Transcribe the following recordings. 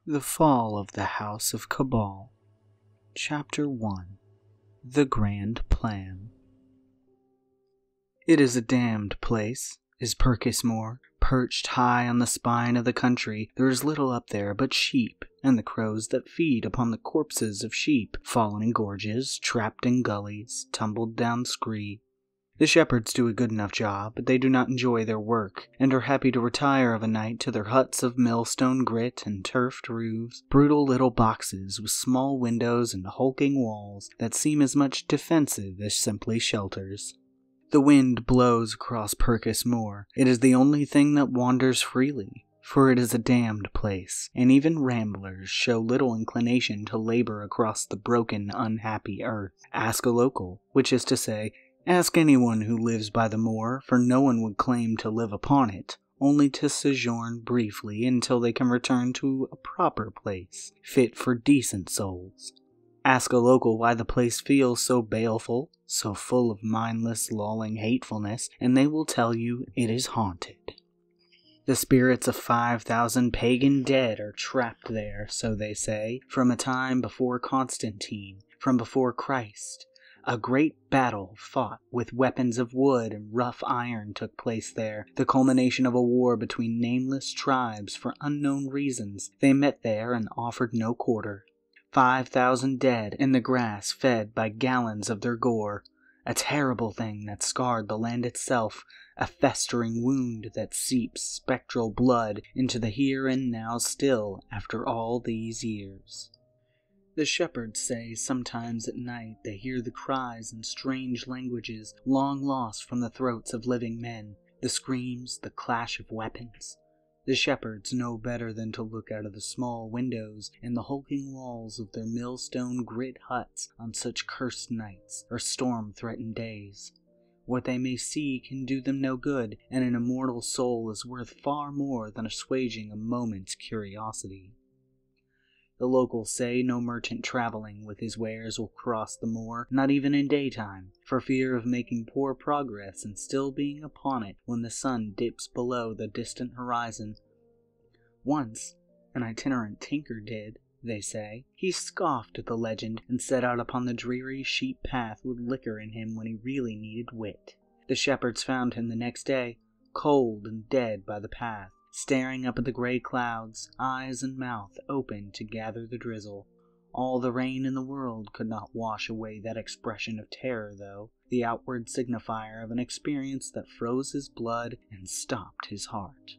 The Fall of the House of Cabal. Chapter 1. The Grand Plan. It is a damned place, is Purkis Moor. Perched high on the spine of the country, there is little up there but sheep, and the crows that feed upon the corpses of sheep, fallen in gorges, trapped in gullies, tumbled down scree. The shepherds do a good enough job, but they do not enjoy their work, and are happy to retire of a night to their huts of millstone grit and turfed roofs, brutal little boxes with small windows and hulking walls that seem as much defensive as simply shelters. The wind blows across Purkis Moor. It is the only thing that wanders freely, for it is a damned place, and even ramblers show little inclination to labor across the broken, unhappy earth. Ask a local, which is to say, ask anyone who lives by the moor, for no one would claim to live upon it, only to sojourn briefly until they can return to a proper place, fit for decent souls. Ask a local why the place feels so baleful, so full of mindless, lolling hatefulness, and they will tell you it is haunted. The spirits of 5,000 pagan dead are trapped there, so they say, from a time before Constantine, from before Christ. A great battle fought with weapons of wood and rough iron took place there, the culmination of a war between nameless tribes for unknown reasons. They met there and offered no quarter. 5,000 dead, and the grass fed by gallons of their gore. A terrible thing that scarred the land itself, a festering wound that seeps spectral blood into the here and now still after all these years. The shepherds say sometimes at night they hear the cries in strange languages long lost from the throats of living men, the screams, the clash of weapons. The shepherds know better than to look out of the small windows and the hulking walls of their millstone grit huts on such cursed nights or storm-threatened days. What they may see can do them no good, and an immortal soul is worth far more than assuaging a moment's curiosity. The locals say no merchant traveling with his wares will cross the moor, not even in daytime, for fear of making poor progress and still being upon it when the sun dips below the distant horizon. Once, an itinerant tinker did, they say. He scoffed at the legend and set out upon the dreary sheep path with liquor in him when he really needed wit. The shepherds found him the next day, cold and dead by the path, staring up at the gray clouds, eyes and mouth open to gather the drizzle. All the rain in the world could not wash away that expression of terror, though, the outward signifier of an experience that froze his blood and stopped his heart.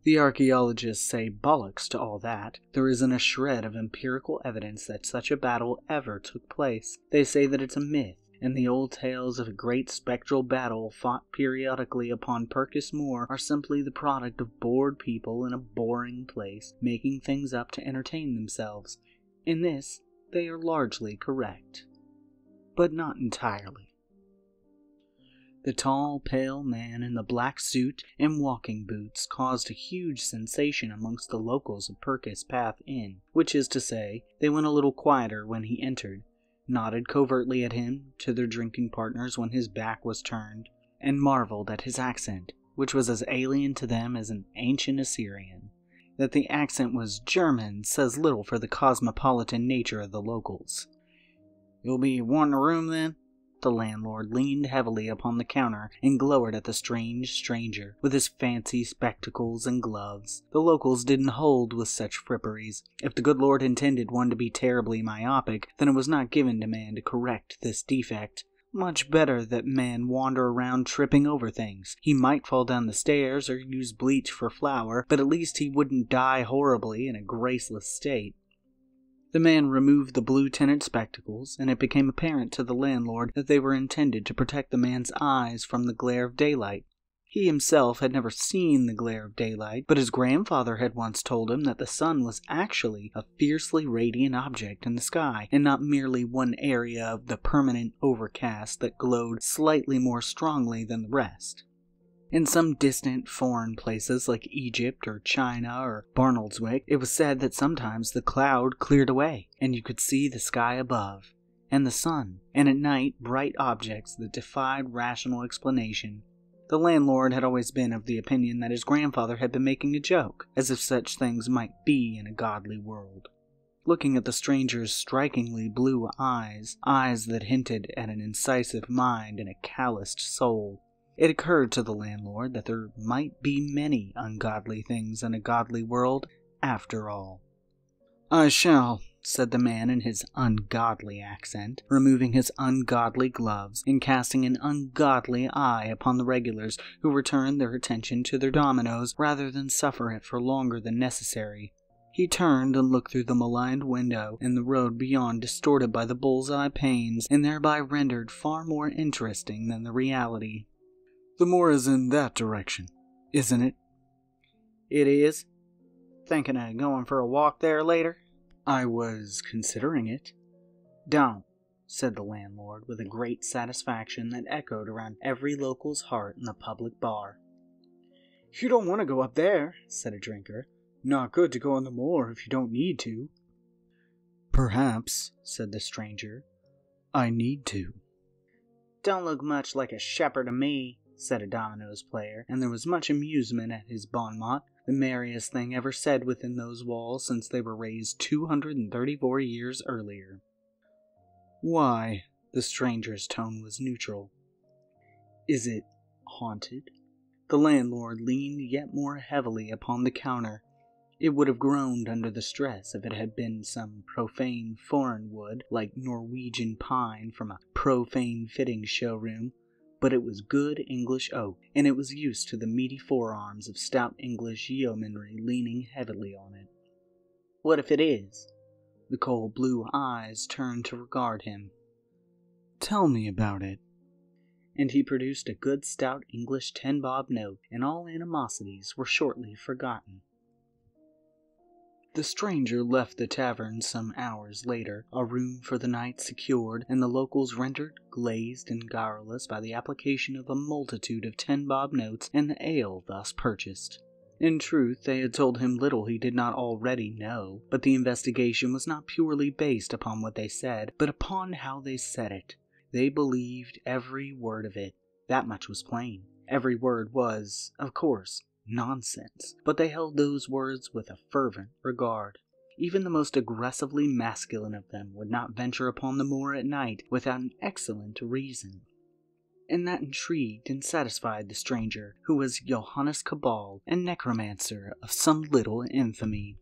The archaeologists say bollocks to all that. There isn't a shred of empirical evidence that such a battle ever took place. They say that it's a myth, and the old tales of a great spectral battle fought periodically upon Purkis Moor are simply the product of bored people in a boring place, making things up to entertain themselves. In this, they are largely correct. But not entirely. The tall, pale man in the black suit and walking boots caused a huge sensation amongst the locals of Purkis Path Inn, which is to say, they went a little quieter when he entered, nodded covertly at him to their drinking partners when his back was turned, and marveled at his accent, which was as alien to them as an ancient Assyrian. That the accent was German says little for the cosmopolitan nature of the locals. "You'll be wanting a room, then?" The landlord leaned heavily upon the counter and glowered at the strange stranger, with his fancy spectacles and gloves. The locals didn't hold with such fripperies. If the good Lord intended one to be terribly myopic, then it was not given to man to correct this defect. Much better that man wander around tripping over things. He might fall down the stairs or use bleach for flour, but at least he wouldn't die horribly in a graceless state. The man removed the blue-tinted spectacles, and it became apparent to the landlord that they were intended to protect the man's eyes from the glare of daylight. He himself had never seen the glare of daylight, but his grandfather had once told him that the sun was actually a fiercely radiant object in the sky, and not merely one area of the permanent overcast that glowed slightly more strongly than the rest. In some distant foreign places like Egypt or China or Barnoldswick, it was said that sometimes the cloud cleared away, and you could see the sky above, and the sun, and at night bright objects that defied rational explanation. The landlord had always been of the opinion that his grandfather had been making a joke, as if such things might be in a godly world. Looking at the stranger's strikingly blue eyes, eyes that hinted at an incisive mind and a calloused soul, it occurred to the landlord that there might be many ungodly things in a godly world, after all. "I shall," said the man in his ungodly accent, removing his ungodly gloves and casting an ungodly eye upon the regulars who returned their attention to their dominoes rather than suffer it for longer than necessary. He turned and looked through the maligned window, and the road beyond distorted by the bull's-eye panes, and thereby rendered far more interesting than the reality. "The moor is in that direction, isn't it?" "It is. Thinking of going for a walk there later?" "I was considering it." "Don't," said the landlord with a great satisfaction that echoed around every local's heart in the public bar. "You don't want to go up there," said a drinker. "Not good to go on the moor if you don't need to." "Perhaps," said the stranger, "I need to." "Don't look much like a shepherd to me," said a dominoes player, and there was much amusement at his bon mot, the merriest thing ever said within those walls since they were raised 234 years earlier. "Why?" The stranger's tone was neutral. "Is it haunted?" The landlord leaned yet more heavily upon the counter. It would have groaned under the stress if it had been some profane foreign wood, like Norwegian pine from a profane fitting showroom, but it was good English oak, and it was used to the meaty forearms of stout English yeomanry leaning heavily on it. "What if it is?" The cold blue eyes turned to regard him. "Tell me about it." And he produced a good stout English 10-bob note, and all animosities were shortly forgotten. The stranger left the tavern some hours later, a room for the night secured, and the locals rendered glazed and garrulous by the application of a multitude of 10-bob notes and the ale thus purchased. In truth, they had told him little he did not already know, but the investigation was not purely based upon what they said, but upon how they said it. They believed every word of it. That much was plain. Every word was, of course, nonsense, but they held those words with a fervent regard. Even the most aggressively masculine of them would not venture upon the moor at night without an excellent reason. And that intrigued and satisfied the stranger, who was Johannes Cabal, and necromancer of some little infamy.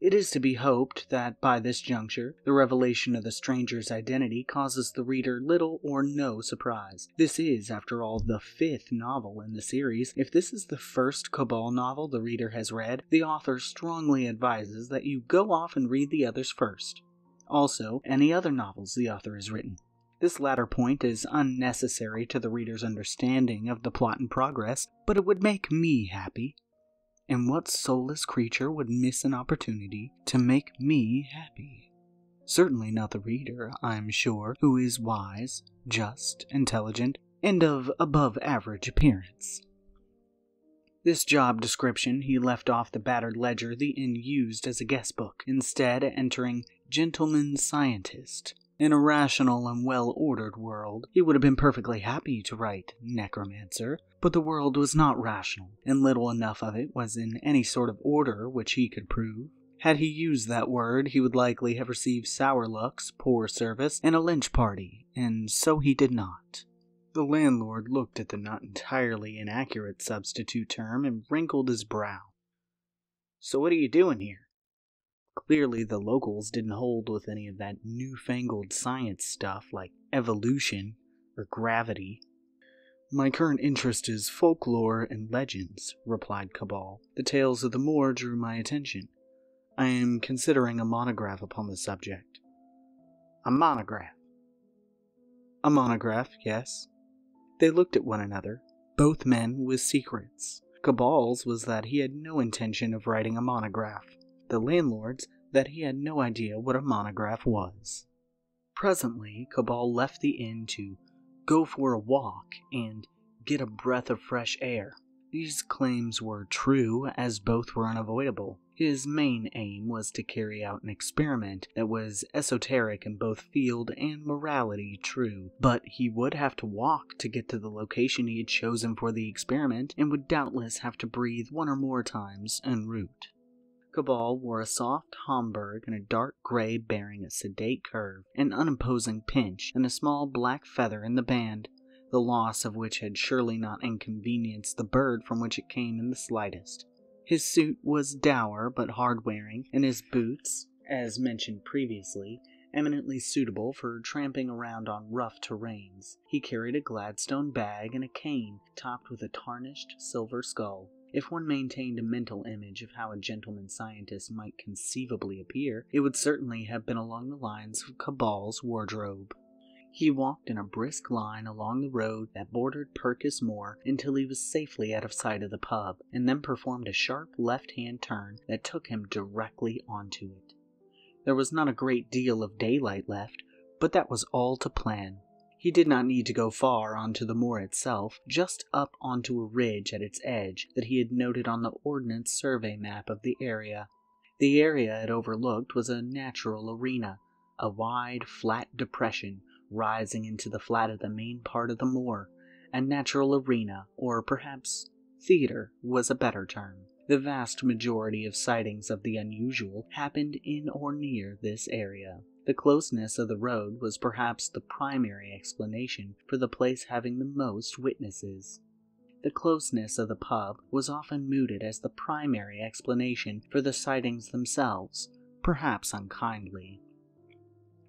It is to be hoped that by this juncture, the revelation of the stranger's identity causes the reader little or no surprise. This is, after all, the 5th novel in the series. If this is the first Cabal novel the reader has read, the author strongly advises that you go off and read the others first. Also, any other novels the author has written. This latter point is unnecessary to the reader's understanding of the plot and progress, but it would make me happy. And what soulless creature would miss an opportunity to make me happy? Certainly not the reader, I am sure, who is wise, just, intelligent, and of above-average appearance. This job description he left off the battered ledger the inn used as a guest book, instead entering Gentleman Scientist. In a rational and well-ordered world, he would have been perfectly happy to write necromancer, but the world was not rational, and little enough of it was in any sort of order which he could prove. Had he used that word, he would likely have received sour looks, poor service, and a lynch party, and so he did not. The landlord looked at the not entirely inaccurate substitute term and wrinkled his brow. "So what are you doing here?" Clearly the locals didn't hold with any of that newfangled science stuff like evolution or gravity. "My current interest is folklore and legends," replied Cabal. "The tales of the moor drew my attention. I am considering a monograph upon the subject." "A monograph?" "A monograph, yes." They looked at one another, both men with secrets. Cabal's was that he had no intention of writing a monograph. The landlord's that he had no idea what a monograph was. Presently, Cabal left the inn to go for a walk and get a breath of fresh air. These claims were true, as both were unavoidable. His main aim was to carry out an experiment that was esoteric in both field and morality true, but he would have to walk to get to the location he had chosen for the experiment and would doubtless have to breathe one or more times en route. Cabal wore a soft Homburg and a dark gray bearing a sedate curve, an unimposing pinch, and a small black feather in the band, the loss of which had surely not inconvenienced the bird from which it came in the slightest. His suit was dour but hard-wearing, and his boots, as mentioned previously, eminently suitable for tramping around on rough terrains. He carried a Gladstone bag and a cane topped with a tarnished silver skull. If one maintained a mental image of how a gentleman scientist might conceivably appear, it would certainly have been along the lines of Cabal's wardrobe. He walked in a brisk line along the road that bordered Purkis Moor until he was safely out of sight of the pub, and then performed a sharp left-hand turn that took him directly onto it. There was not a great deal of daylight left, but that was all to plan. He did not need to go far onto the moor itself, just up onto a ridge at its edge that he had noted on the Ordnance Survey map of the area. The area it overlooked was a natural arena, a wide, flat depression rising into the flat of the main part of the moor. A natural arena, or perhaps theater, was a better term. The vast majority of sightings of the unusual happened in or near this area. The closeness of the road was perhaps the primary explanation for the place having the most witnesses. The closeness of the pub was often mooted as the primary explanation for the sightings themselves, perhaps unkindly.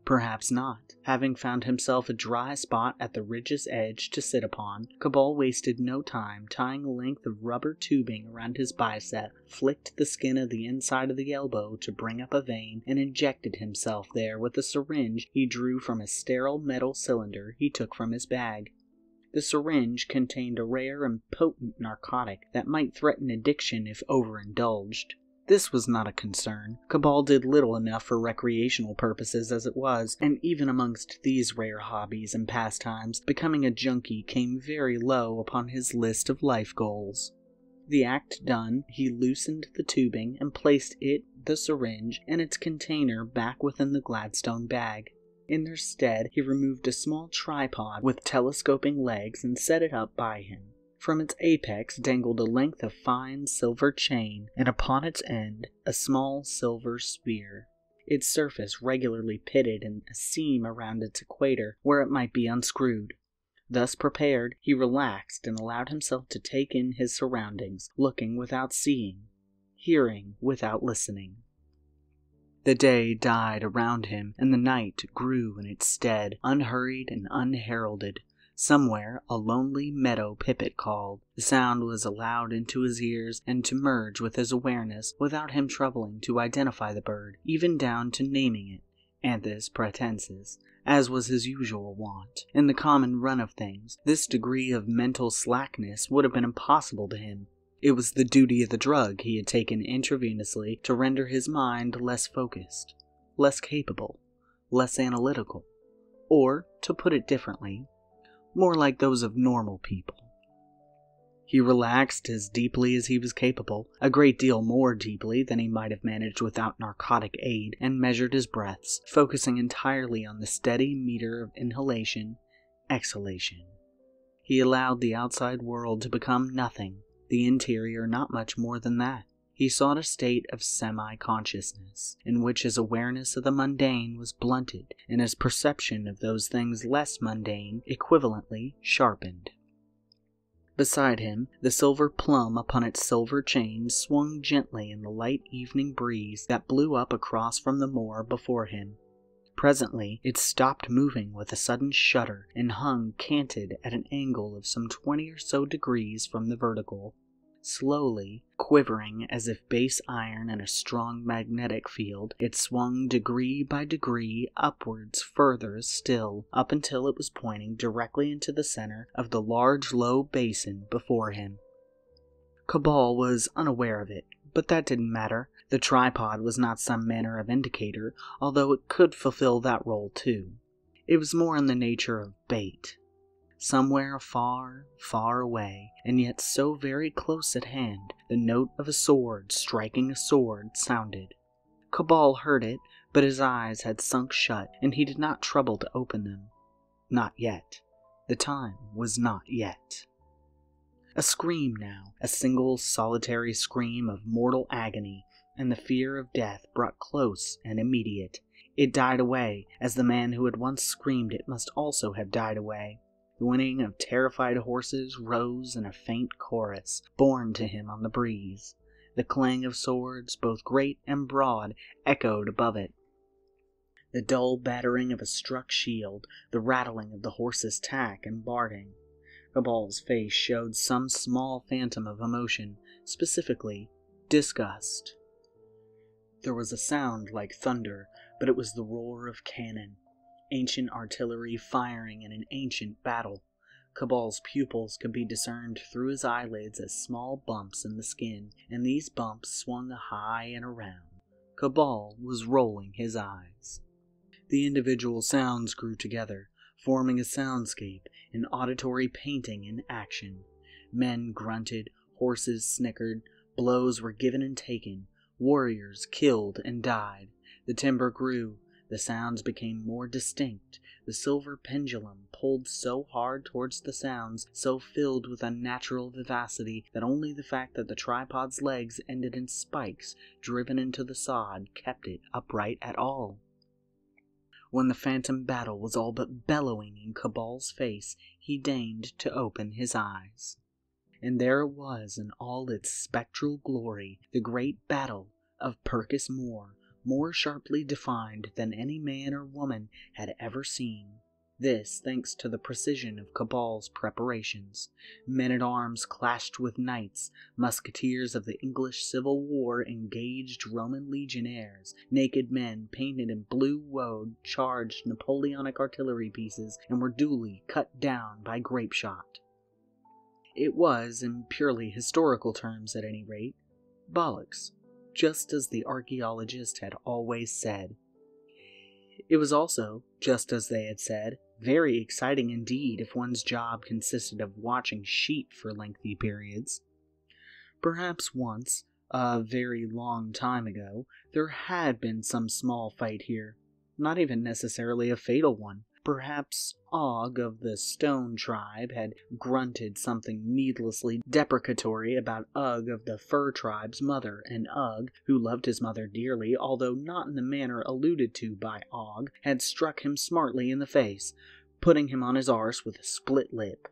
Perhaps not. Having found himself a dry spot at the ridge's edge to sit upon, Cabal wasted no time tying a length of rubber tubing around his bicep, flicked the skin of the inside of the elbow to bring up a vein, and injected himself there with a syringe he drew from a sterile metal cylinder he took from his bag. The syringe contained a rare and potent narcotic that might threaten addiction if overindulged. This was not a concern. Cabal did little enough for recreational purposes as it was, and even amongst these rare hobbies and pastimes, becoming a junkie came very low upon his list of life goals. The act done, he loosened the tubing and placed it, the syringe, and its container back within the Gladstone bag. In their stead, he removed a small tripod with telescoping legs and set it up by him. From its apex dangled a length of fine silver chain, and upon its end a small silver sphere, its surface regularly pitted and a seam around its equator where it might be unscrewed. Thus prepared, he relaxed and allowed himself to take in his surroundings, looking without seeing, hearing without listening. The day died around him, and the night grew in its stead, unhurried and unheralded. Somewhere a lonely meadow pipit called. The sound was allowed into his ears and to merge with his awareness without him troubling to identify the bird, even down to naming it, Anthus pratensis, as was his usual wont. In the common run of things, this degree of mental slackness would have been impossible to him. It was the duty of the drug he had taken intravenously to render his mind less focused, less capable, less analytical, or, to put it differently, more like those of normal people. He relaxed as deeply as he was capable, a great deal more deeply than he might have managed without narcotic aid, and measured his breaths, focusing entirely on the steady meter of inhalation, exhalation. He allowed the outside world to become nothing, the interior not much more than that. He sought a state of semi-consciousness, in which his awareness of the mundane was blunted, and his perception of those things less mundane equivalently sharpened. Beside him, the silver plum upon its silver chain swung gently in the light evening breeze that blew up across from the moor before him. Presently, it stopped moving with a sudden shudder, and hung canted at an angle of some 20 or so degrees from the vertical. Slowly, quivering as if base iron in a strong magnetic field, it swung degree by degree upwards further still, up until it was pointing directly into the center of the large low basin before him. Cabal was unaware of it, but that didn't matter. The tripod was not some manner of indicator, although it could fulfill that role too. It was more in the nature of bait. Somewhere far, far away, and yet so very close at hand, the note of a sword striking a sword sounded. Cabal heard it, but his eyes had sunk shut, and he did not trouble to open them. Not yet. The time was not yet. A scream now, a single solitary scream of mortal agony, and the fear of death brought close and immediate. It died away, as the man who had once screamed it must also have died away. The whinnying of terrified horses rose in a faint chorus, borne to him on the breeze. The clang of swords, both great and broad, echoed above it. The dull battering of a struck shield, the rattling of the horse's tack and barding. Cabal's face showed some small phantom of emotion, specifically disgust. There was a sound like thunder, but it was the roar of cannon. Ancient artillery firing in an ancient battle. Cabal's pupils could be discerned through his eyelids as small bumps in the skin, and these bumps swung high and around. Cabal was rolling his eyes. The individual sounds grew together, forming a soundscape, an auditory painting in action. Men grunted, horses snickered, blows were given and taken, warriors killed and died. The timber grew, the sounds became more distinct. The silver pendulum pulled so hard towards the sounds, so filled with unnatural vivacity, that only the fact that the tripod's legs ended in spikes driven into the sod kept it upright at all. When the phantom battle was all but bellowing in Cabal's face, he deigned to open his eyes. And there it was in all its spectral glory, the great battle of Purkis Moor, more sharply defined than any man or woman had ever seen. This thanks to the precision of Cabal's preparations. Men-at-arms clashed with knights, musketeers of the English Civil War engaged Roman legionnaires, naked men painted in blue woad charged Napoleonic artillery pieces and were duly cut down by grape-shot. It was, in purely historical terms at any rate, bollocks, just as the archaeologist had always said. It was also, just as they had said, very exciting indeed if one's job consisted of watching sheep for lengthy periods. Perhaps once, a very long time ago, there had been some small fight here, not even necessarily a fatal one. Perhaps Og of the Stone tribe had grunted something needlessly deprecatory about Ugg of the Fur tribe's mother, and Ugg, who loved his mother dearly, although not in the manner alluded to by Og, had struck him smartly in the face, putting him on his arse with a split lip.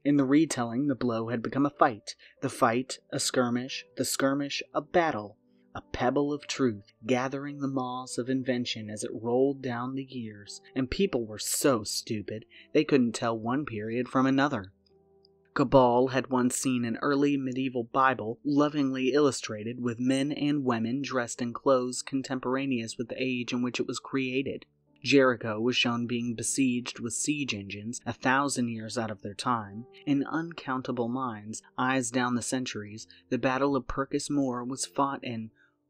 In the retelling, the blow had become a fight, the fight a skirmish, the skirmish a battle. A pebble of truth, gathering the moss of invention as it rolled down the years, and people were so stupid they couldn't tell one period from another. Cabal had once seen an early medieval Bible lovingly illustrated with men and women dressed in clothes contemporaneous with the age in which it was created. Jericho was shown being besieged with siege engines 1,000 years out of their time. In uncountable minds, eyes down the centuries, the Battle of Purkis Moor was fought in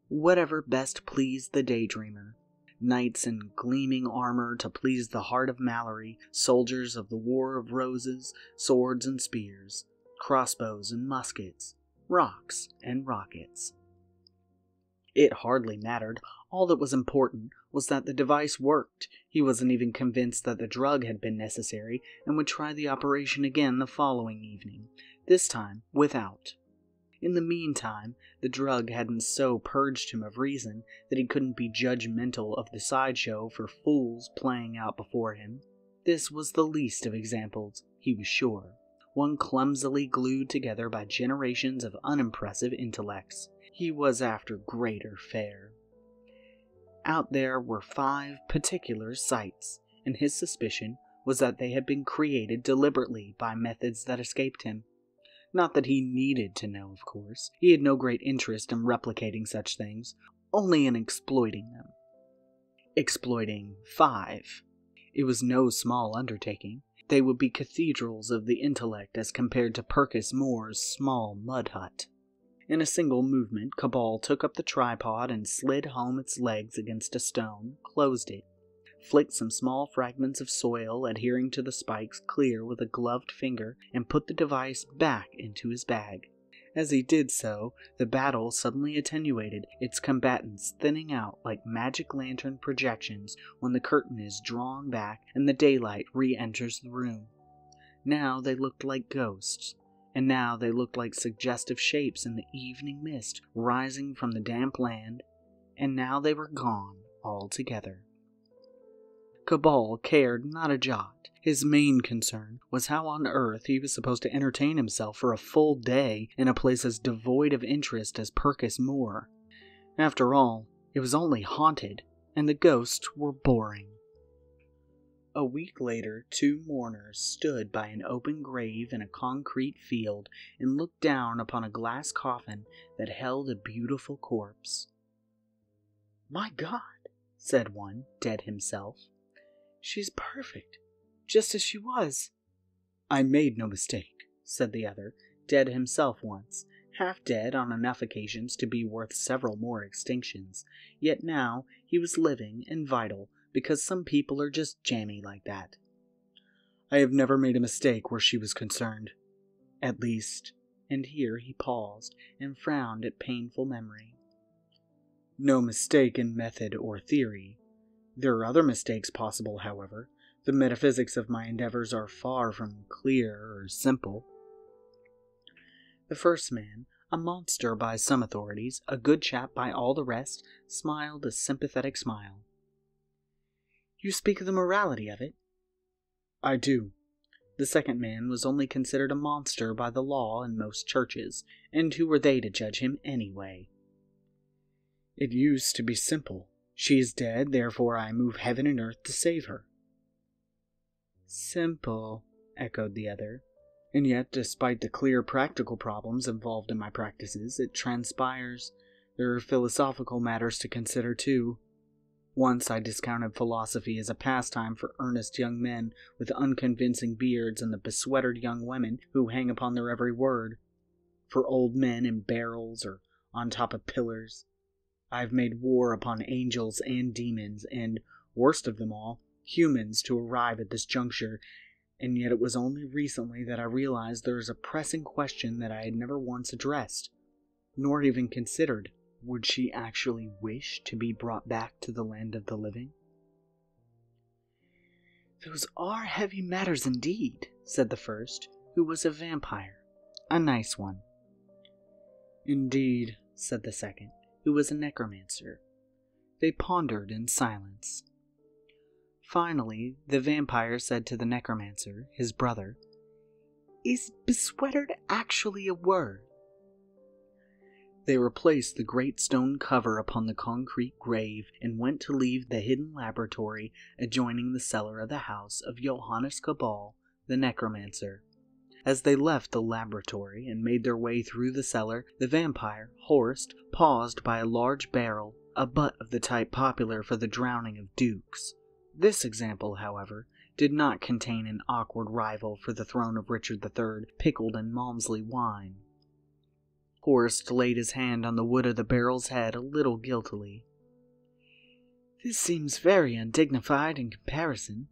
whatever best pleased the daydreamer. Knights in gleaming armor to please the heart of Mallory, soldiers of the War of Roses, swords and spears, crossbows and muskets, rocks and rockets. It hardly mattered. All that was important was that the device worked. He wasn't even convinced that the drug had been necessary, and would try the operation again the following evening, this time without. In the meantime, the drug hadn't so purged him of reason that he couldn't be judgmental of the sideshow for fools playing out before him. This was the least of examples, he was sure, one clumsily glued together by generations of unimpressive intellects. He was after greater fare. Out there were 5 particular sights, and his suspicion was that they had been created deliberately by methods that escaped him. Not that he needed to know, of course. He had no great interest in replicating such things, only in exploiting them. Exploiting 5. It was no small undertaking. They would be cathedrals of the intellect as compared to Purkis Moor's small mud hut. In a single movement, Cabal took up the tripod and slid home its legs against a stone, closed it. flicked some small fragments of soil adhering to the spikes clear with a gloved finger, and put the device back into his bag. As he did so, the battle suddenly attenuated, its combatants thinning out like magic lantern projections when the curtain is drawn back and the daylight re-enters the room. Now they looked like ghosts, and now they looked like suggestive shapes in the evening mist rising from the damp land, and now they were gone altogether. Cabal cared not a jot. His main concern was how on earth he was supposed to entertain himself for a full day in a place as devoid of interest as Purkis Moor. After all, it was only haunted, and the ghosts were boring. A week later, 2 mourners stood by an open grave in a concrete field and looked down upon a glass coffin that held a beautiful corpse. "My God," said one, dead himself. "She's perfect, just as she was." "I made no mistake," said the other, dead himself once, half dead on enough occasions to be worth several more extinctions, yet now he was living and vital, because some people are just jammy like that. "I have never made a mistake where she was concerned. At least," and here he paused and frowned at painful memory, "no mistake in method or theory. There are other mistakes possible, however. The metaphysics of my endeavors are far from clear or simple." The first man, a monster by some authorities, a good chap by all the rest, smiled a sympathetic smile. "You speak of the morality of it?" "I do. The second man was only considered a monster by the law in most churches, and who were they to judge him anyway? It used to be simple. She is dead, therefore I move heaven and earth to save her." "Simple," echoed the other. "And yet, despite the clear practical problems involved in my practices, it transpires there are philosophical matters to consider too. Once I discounted philosophy as a pastime for earnest young men with unconvincing beards and the besweatered young women who hang upon their every word. For old men in barrels or on top of pillars. I have made war upon angels and demons, and, worst of them all, humans to arrive at this juncture, and yet it was only recently that I realized there is a pressing question that I had never once addressed, nor even considered. Would she actually wish to be brought back to the land of the living?" "Those are heavy matters indeed," said the first, who was a vampire. A nice one. "Indeed," said the second, who was a necromancer. They pondered in silence. Finally, the vampire said to the necromancer, his brother, "Is besweatered actually a word?" They replaced the great stone cover upon the concrete grave and went to leave the hidden laboratory adjoining the cellar of the house of Johannes Cabal, the necromancer. As they left the laboratory and made their way through the cellar, the vampire, Horst, paused by a large barrel, a butt of the type popular for the drowning of dukes. This example, however, did not contain an awkward rival for the throne of Richard III, pickled in Malmsley wine. Horst laid his hand on the wood of the barrel's head a little guiltily. "This seems very undignified in comparison."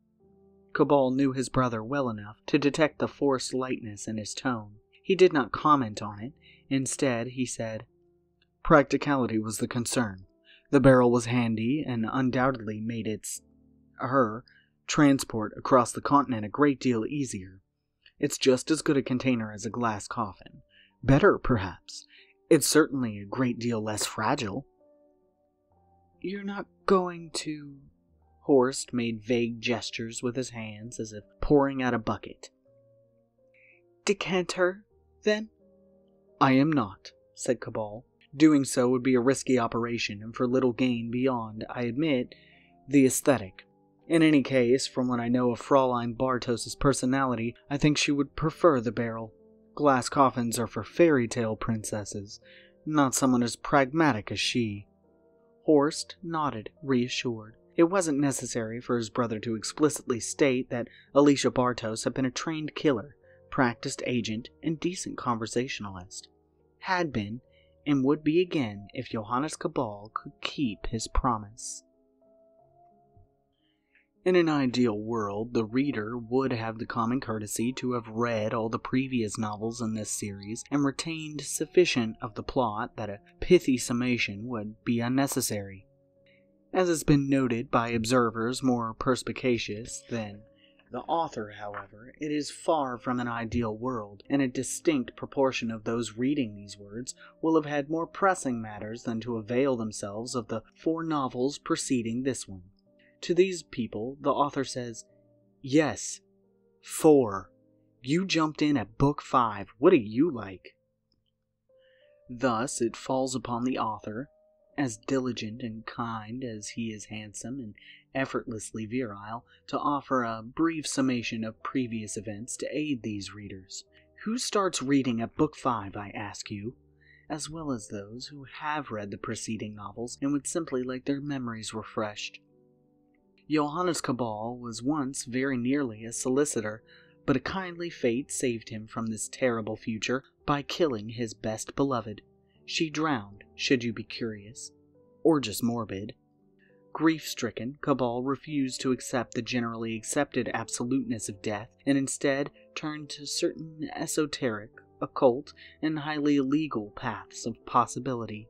Cabal knew his brother well enough to detect the forced lightness in his tone. He did not comment on it. Instead, he said, "Practicality was the concern. The barrel was handy and undoubtedly made her transport across the continent a great deal easier. It's just as good a container as a glass coffin. Better, perhaps. It's certainly a great deal less fragile." "You're not going to—" Horst made vague gestures with his hands as if pouring out a bucket. "Decant her, then?" "I am not," said Cabal. "Doing so would be a risky operation, and for little gain beyond, I admit, the aesthetic. In any case, from what I know of Fraulein Bartos' personality, I think she would prefer the barrel. Glass coffins are for fairy tale princesses, not someone as pragmatic as she." Horst nodded, reassured. It wasn't necessary for his brother to explicitly state that Alicia Bartos had been a trained killer, practiced agent, and decent conversationalist. Had been, and would be again if Johannes Cabal could keep his promise. In an ideal world, the reader would have the common courtesy to have read all the previous novels in this series and retained sufficient of the plot that a pithy summation would be unnecessary. As has been noted by observers more perspicacious than the author, however, it is far from an ideal world, and a distinct proportion of those reading these words will have had more pressing matters than to avail themselves of the 4 novels preceding this one. To these people, the author says, "Yes, 4. You jumped in at book 5. What do you like?" Thus it falls upon the author, as diligent and kind as he is handsome and effortlessly virile, to offer a brief summation of previous events to aid these readers. Who starts reading at book 5, I ask you, as well as those who have read the preceding novels and would simply like their memories refreshed? Johannes Cabal was once very nearly a solicitor, but a kindly fate saved him from this terrible future by killing his best beloved. She drowned, should you be curious, or just morbid. Grief-stricken, Cabal refused to accept the generally accepted absoluteness of death, and instead turned to certain esoteric, occult, and highly illegal paths of possibility.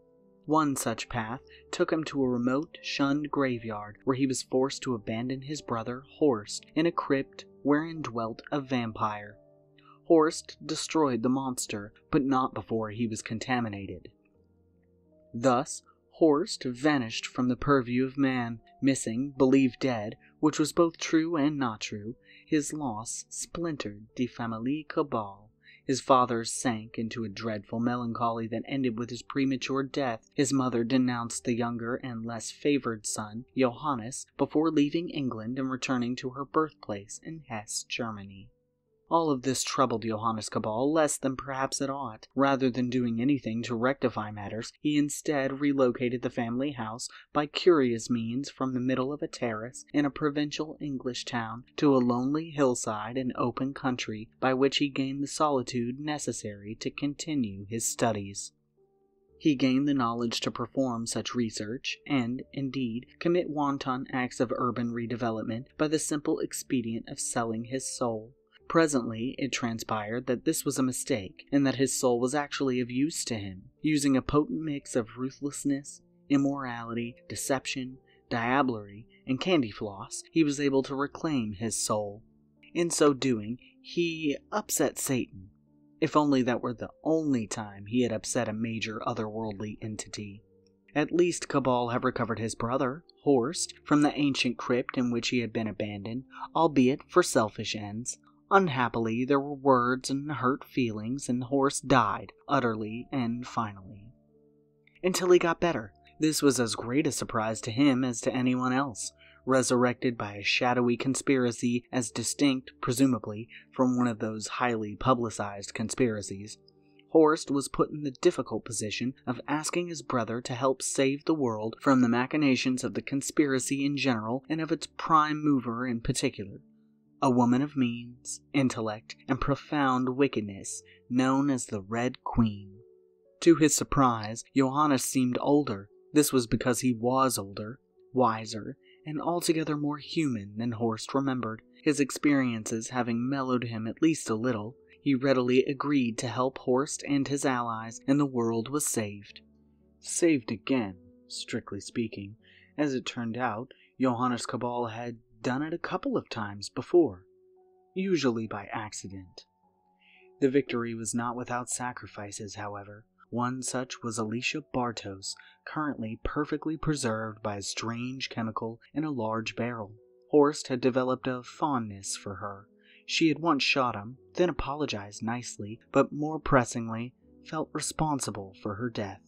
One such path took him to a remote, shunned graveyard where he was forced to abandon his brother, Horst, in a crypt wherein dwelt a vampire. Horst destroyed the monster, but not before he was contaminated. Thus, Horst vanished from the purview of man, missing, believed dead, which was both true and not true. His loss splintered the famille Cabal. His father sank into a dreadful melancholy that ended with his premature death. His mother denounced the younger and less favored son, Johannes, before leaving England and returning to her birthplace in Hesse, Germany. All of this troubled Johannes Cabal less than perhaps it ought. Rather than doing anything to rectify matters, he instead relocated the family house by curious means from the middle of a terrace in a provincial English town to a lonely hillside and open country, by which he gained the solitude necessary to continue his studies. He gained the knowledge to perform such research, and, indeed, commit wanton acts of urban redevelopment by the simple expedient of selling his soul. Presently, it transpired that this was a mistake, and that his soul was actually of use to him. Using a potent mix of ruthlessness, immorality, deception, diablerie, and candy floss, he was able to reclaim his soul. In so doing, he upset Satan. If only that were the only time he had upset a major otherworldly entity. At least Cabal had recovered his brother, Horst, from the ancient crypt in which he had been abandoned, albeit for selfish ends. Unhappily, there were words and hurt feelings, and Horst died, utterly and finally. Until he got better. This was as great a surprise to him as to anyone else. Resurrected by a shadowy conspiracy as distinct, presumably, from one of those highly publicized conspiracies, Horst was put in the difficult position of asking his brother to help save the world from the machinations of the conspiracy in general and of its prime mover in particular. A woman of means, intellect, and profound wickedness, known as the Red Queen. To his surprise, Johannes seemed older. This was because he was older, wiser, and altogether more human than Horst remembered. His experiences having mellowed him at least a little, he readily agreed to help Horst and his allies, and the world was saved. Saved again, strictly speaking. As it turned out, Johannes Cabal had done it a couple of times before, usually by accident. The victory was not without sacrifices, however. One such was Alicia Bartos, currently perfectly preserved by a strange chemical in a large barrel. Horst had developed a fondness for her. She had once shot him, then apologized nicely, but more pressingly, felt responsible for her death.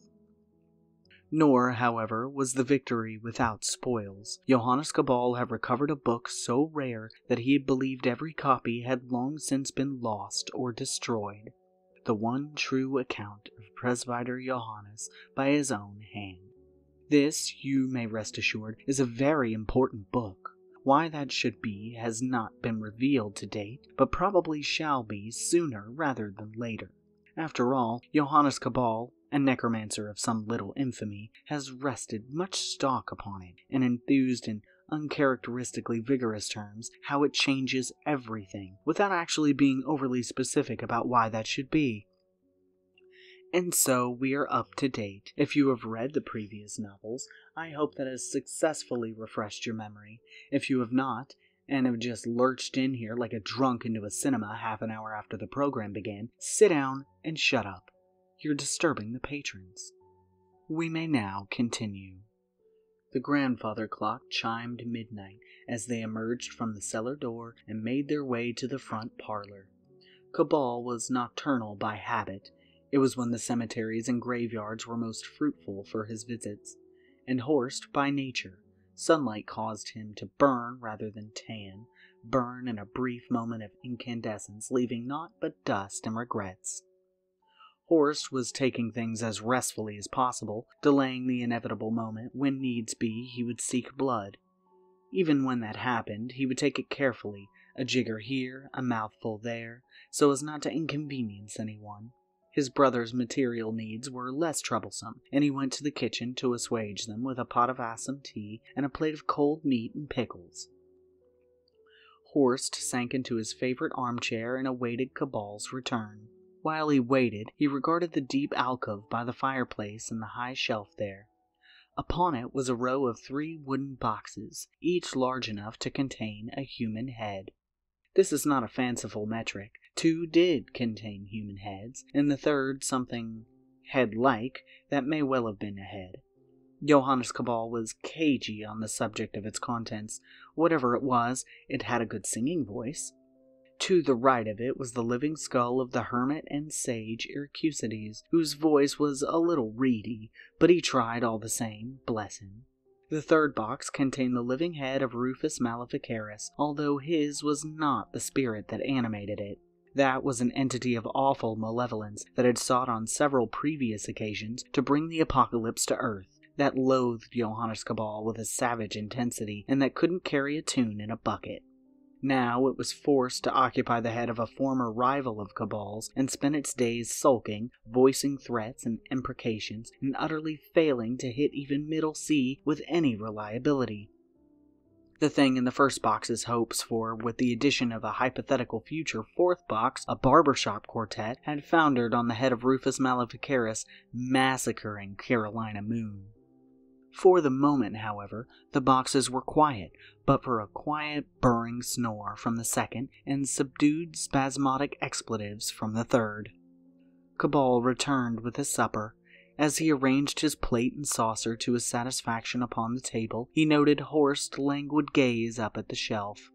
Nor, however, was the victory without spoils. Johannes Cabal had recovered a book so rare that he had believed every copy had long since been lost or destroyed. The one true account of Presbyter Johannes by his own hand. This, you may rest assured, is a very important book. Why that should be has not been revealed to date, but probably shall be sooner rather than later. After all, Johannes Cabal, a necromancer of some little infamy, has rested much stock upon it, and enthused and uncharacteristically vigorous terms how it changes everything, without actually being overly specific about why that should be. And so we are up to date. If you have read the previous novels, I hope that has successfully refreshed your memory. If you have not, and have just lurched in here like a drunk into a cinema half an hour after the program began, sit down and shut up. You're disturbing the patrons. We may now continue. The grandfather clock chimed midnight as they emerged from the cellar door and made their way to the front parlor. Cabal was nocturnal by habit. It was when the cemeteries and graveyards were most fruitful for his visits. And Horst by nature. Sunlight caused him to burn rather than tan, burn in a brief moment of incandescence, leaving naught but dust and regrets. Horst was taking things as restfully as possible, delaying the inevitable moment when needs be he would seek blood. Even when that happened, he would take it carefully, a jigger here, a mouthful there, so as not to inconvenience anyone. His brother's material needs were less troublesome, and he went to the kitchen to assuage them with a pot of assam tea and a plate of cold meat and pickles. Horst sank into his favorite armchair and awaited Cabal's return. While he waited, he regarded the deep alcove by the fireplace and the high shelf there. Upon it was a row of 3 wooden boxes, each large enough to contain a human head. This is not a fanciful metric. 2 did contain human heads, and the third something head-like that may well have been a head. Johannes Cabal was cagey on the subject of its contents. Whatever it was, it had a good singing voice. To the right of it was the living skull of the hermit and sage Ircusides, whose voice was a little reedy, but he tried all the same, bless him. The third box contained the living head of Rufus Maleficaris, although his was not the spirit that animated it. That was an entity of awful malevolence that had sought on several previous occasions to bring the apocalypse to earth, that loathed Johannes Cabal with a savage intensity, and that couldn't carry a tune in a bucket. Now it was forced to occupy the head of a former rival of Cabal's and spent its days sulking, voicing threats and imprecations, and utterly failing to hit even middle C with any reliability. The thing in the first box's hopes for, with the addition of a hypothetical future fourth box, a barbershop quartet, had foundered on the head of Rufus Maleficaris, massacring Carolina Moon. For the moment, however, the boxes were quiet, but for a quiet, burring snore from the second, and subdued, spasmodic expletives from the third. Cabal returned with his supper. As he arranged his plate and saucer to his satisfaction upon the table, he noted Horst's languid gaze up at the shelf.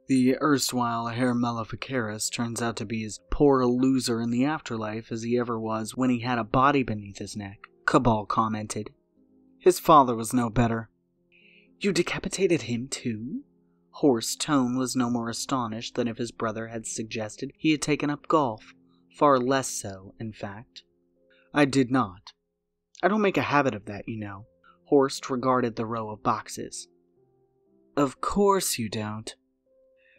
The erstwhile Herr Maleficaris turns out to be as poor a loser in the afterlife as he ever was when he had a body beneath his neck, Cabal commented. His father was no better. You decapitated him too? Horst's tone was no more astonished than if his brother had suggested he had taken up golf. Far less so, in fact. I did not. I don't make a habit of that, you know. Horst regarded the row of boxes. Of course you don't.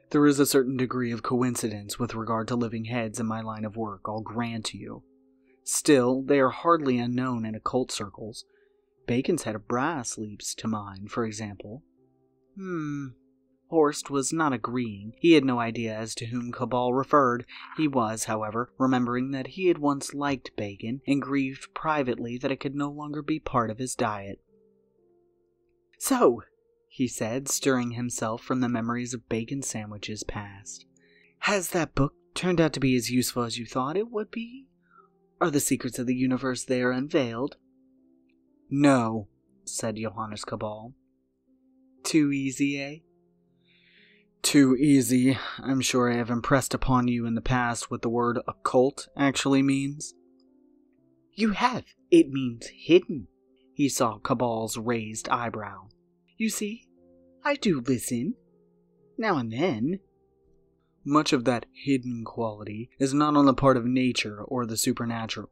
There is a certain degree of coincidence with regard to living heads in my line of work, I'll grant you. Still, they are hardly unknown in occult circles. Bacon's head of brass leaps to mind, for example. Horst was not agreeing. He had no idea as to whom Cabal referred. He was, however, remembering that he had once liked bacon, and grieved privately that it could no longer be part of his diet. So, he said, stirring himself from the memories of bacon sandwiches past, has that book turned out to be as useful as you thought it would be? Are the secrets of the universe there unveiled? No, said Johannes Cabal. Too easy, eh? Too easy. I'm sure I have impressed upon you in the past what the word occult actually means. You have. It means hidden. He saw Cabal's raised eyebrow. You see, I do listen. Now and then. Much of that hidden quality is not on the part of nature or the supernatural.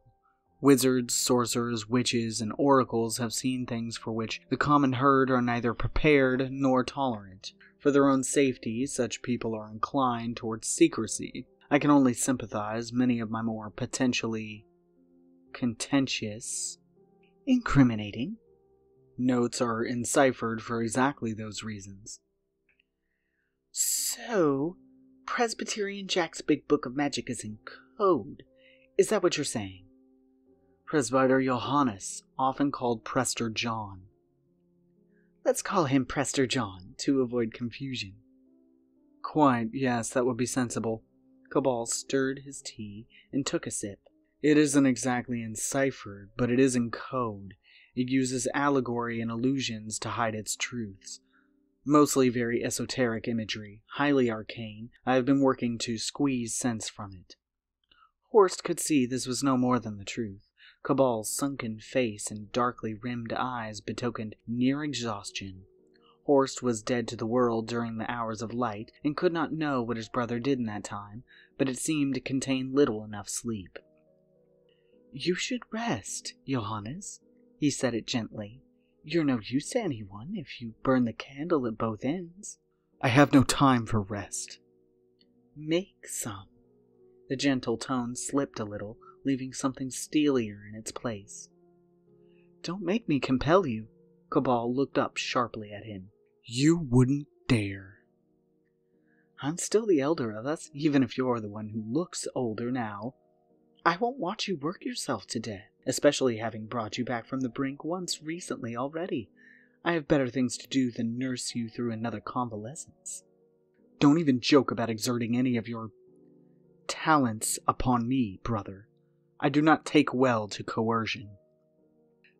Wizards, sorcerers, witches, and oracles have seen things for which the common herd are neither prepared nor tolerant. For their own safety, such people are inclined towards secrecy. I can only sympathize many of my more potentially contentious, incriminating, Notes are enciphered for exactly those reasons. So, Presbyterian Jack's Big Book of Magic is in code. Is that what you're saying? Presbyter Johannes, often called Prester John. Let's call him Prester John, to avoid confusion. Quite, yes, that would be sensible. Cabal stirred his tea and took a sip. It isn't exactly enciphered, but it is in code. It uses allegory and allusions to hide its truths. Mostly very esoteric imagery, highly arcane. I have been working to squeeze sense from it. Horst could see this was no more than the truth. Cabal's sunken face and darkly rimmed eyes betokened near exhaustion. Horst was dead to the world during the hours of light, and could not know what his brother did in that time, but it seemed to contain little enough sleep. You should rest, Johannes, he said it gently. You're no use to anyone if you burn the candle at both ends. I have no time for rest. Make some. The gentle tone slipped a little, leaving something steelier in its place. Don't make me compel you. Cabal looked up sharply at him. You wouldn't dare. I'm still the elder of us, even if you're the one who looks older now. I won't watch you work yourself to death, especially having brought you back from the brink once recently already. I have better things to do than nurse you through another convalescence. Don't even joke about exerting any of your talents upon me, brother. I do not take well to coercion.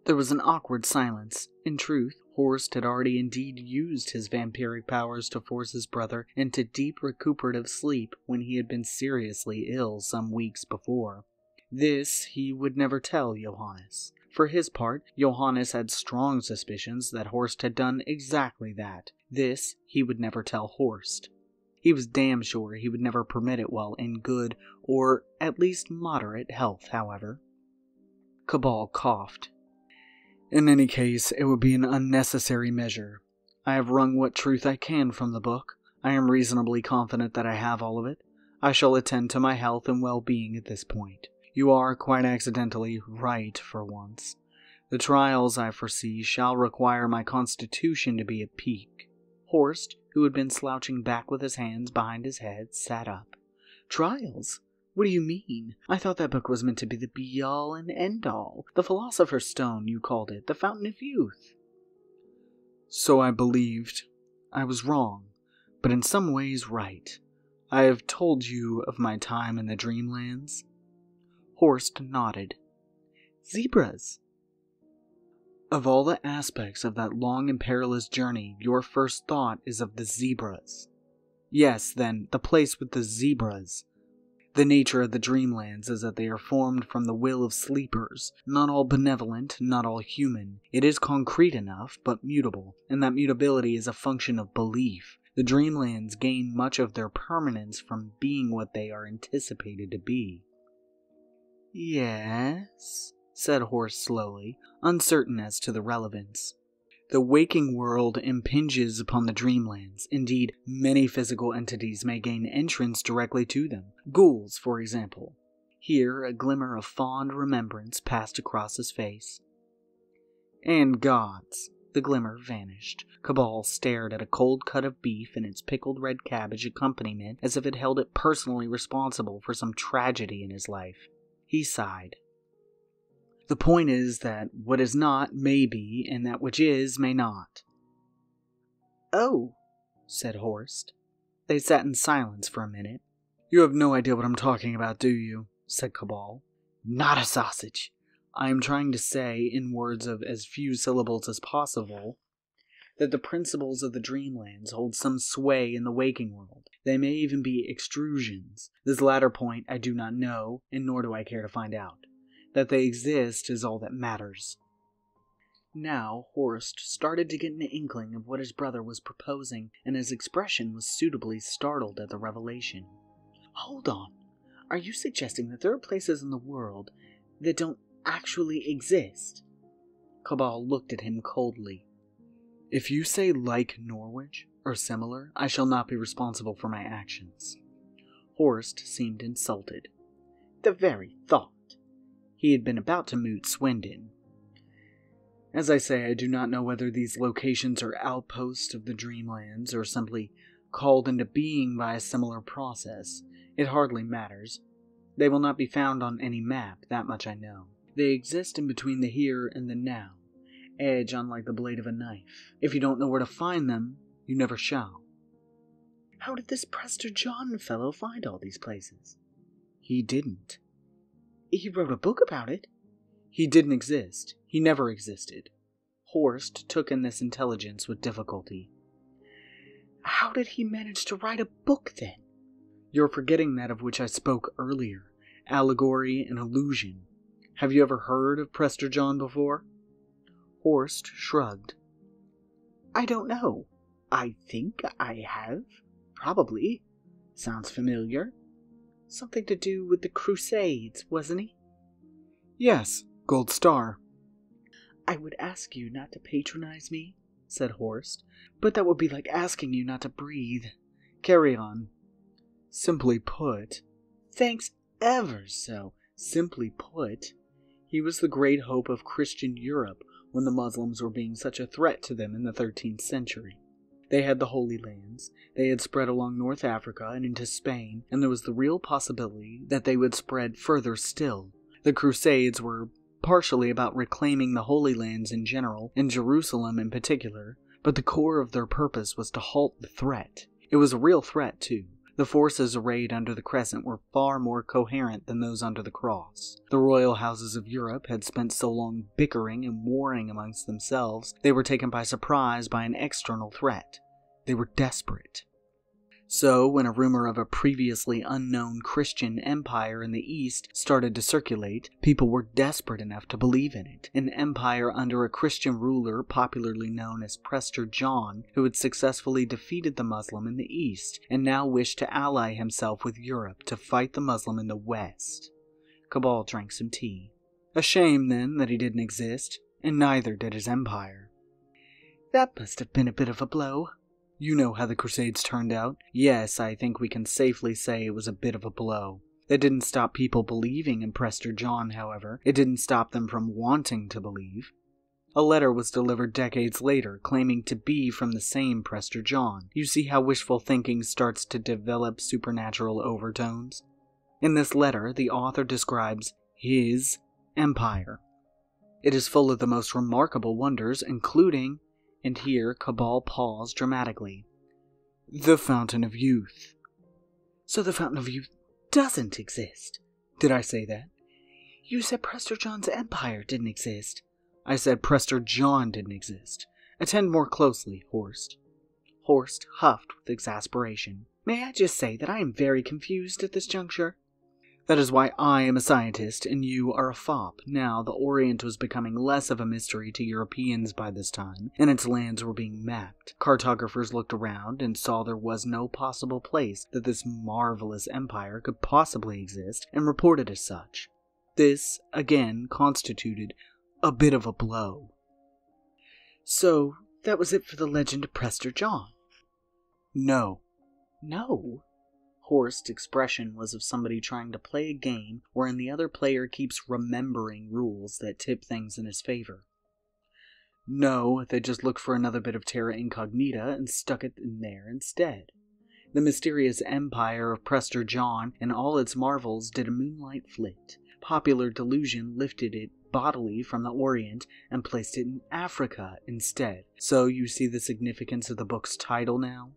There was an awkward silence. In truth, Horst had already indeed used his vampiric powers to force his brother into deep recuperative sleep when he had been seriously ill some weeks before. This he would never tell Johannes. For his part, Johannes had strong suspicions that Horst had done exactly that. This he would never tell Horst. He was damn sure he would never permit it while in good, or at least moderate health, however. Cabal coughed. In any case, it would be an unnecessary measure. I have wrung what truth I can from the book. I am reasonably confident that I have all of it. I shall attend to my health and well-being at this point. You are, quite accidentally, right for once. The trials I foresee shall require my constitution to be at peak. Horst, who had been slouching back with his hands behind his head, sat up. Trials? What do you mean? I thought that book was meant to be the be-all and end-all. The Philosopher's Stone, you called it, the Fountain of Youth. So I believed. I was wrong, but in some ways right. I have told you of my time in the Dreamlands. Horst nodded. Zebras. Of all the aspects of that long and perilous journey, your first thought is of the zebras. Yes, then, the place with the zebras. The nature of the Dreamlands is that they are formed from the will of sleepers, not all benevolent, not all human. It is concrete enough, but mutable, and that mutability is a function of belief. The Dreamlands gain much of their permanence from being what they are anticipated to be. Yes, said Horst slowly, uncertain as to the relevance. The waking world impinges upon the Dreamlands. Indeed, many physical entities may gain entrance directly to them. Ghouls, for example. Here, a glimmer of fond remembrance passed across his face. And gods. The glimmer vanished. Cabal stared at a cold cut of beef and its pickled red cabbage accompaniment as if it held it personally responsible for some tragedy in his life. He sighed. The point is that what is not may be, and that which is may not. Oh, said Horst. They sat in silence for a minute. You have no idea what I'm talking about, do you? Said Cabal. Not a sausage. I am trying to say, in words of as few syllables as possible, that the principles of the Dreamlands hold some sway in the waking world. They may even be extrusions. This latter point I do not know, and nor do I care to find out. That they exist is all that matters. Now Horst started to get an inkling of what his brother was proposing, and his expression was suitably startled at the revelation. Hold on. Are you suggesting that there are places in the world that don't actually exist? Cabal looked at him coldly. If you say like Norwich, or similar, I shall not be responsible for my actions. Horst seemed insulted. The very thought. He had been about to moot Swindon. As I say, I do not know whether these locations are outposts of the Dreamlands or simply called into being by a similar process. It hardly matters. They will not be found on any map, that much I know. They exist in between the here and the now, edge unlike the blade of a knife. If you don't know where to find them, you never shall. How did this Prester John fellow find all these places? He didn't. He wrote a book about it. He didn't exist. He never existed. Horst took in this intelligence with difficulty. How did he manage to write a book, then? You're forgetting that of which I spoke earlier. Allegory and illusion. Have you ever heard of Prester John before? Horst shrugged. I don't know. I think I have. Probably. Sounds familiar. Something to do with the Crusades, wasn't he? Yes, Gold Star. I would ask you not to patronize me, said Horst, but that would be like asking you not to breathe. Carry on. Simply put, thanks ever so. Simply put, he was the great hope of Christian Europe when the Muslims were being such a threat to them in the 13th century. They had the Holy Lands, they had spread along North Africa and into Spain, and there was the real possibility that they would spread further still. The Crusades were partially about reclaiming the Holy Lands in general, and Jerusalem in particular, but the core of their purpose was to halt the threat. It was a real threat, too. The forces arrayed under the Crescent were far more coherent than those under the Cross. The royal houses of Europe had spent so long bickering and warring amongst themselves, they were taken by surprise by an external threat. They were desperate. So, when a rumor of a previously unknown Christian empire in the East started to circulate, people were desperate enough to believe in it. An empire under a Christian ruler popularly known as Prester John, who had successfully defeated the Muslim in the East, and now wished to ally himself with Europe to fight the Muslim in the West. Cabal drank some tea. A shame, then, that he didn't exist, and neither did his empire. That must have been a bit of a blow. You know how the Crusades turned out. Yes, I think we can safely say it was a bit of a blow. That didn't stop people believing in Prester John, however. It didn't stop them from wanting to believe. A letter was delivered decades later, claiming to be from the same Prester John. You see how wishful thinking starts to develop supernatural overtones? In this letter, the author describes his empire. It is full of the most remarkable wonders, including... And here Cabal paused dramatically. The Fountain of Youth. So the Fountain of Youth doesn't exist. Did I say that? You said Prester John's empire didn't exist. I said Prester John didn't exist. Attend more closely, Horst. Horst huffed with exasperation. May I just say that I am very confused at this juncture? That is why I am a scientist and you are a fop. Now, the Orient was becoming less of a mystery to Europeans by this time, and its lands were being mapped. Cartographers looked around and saw there was no possible place that this marvelous empire could possibly exist, and reported as such. This, again, constituted a bit of a blow. So, that was it for the legend of Prester John? No. No? Horst's expression was of somebody trying to play a game wherein the other player keeps remembering rules that tip things in his favor. No, they just looked for another bit of terra incognita and stuck it in there instead. The mysterious empire of Prester John and all its marvels did a moonlight flit. Popular delusion lifted it bodily from the Orient and placed it in Africa instead. So you see the significance of the book's title now?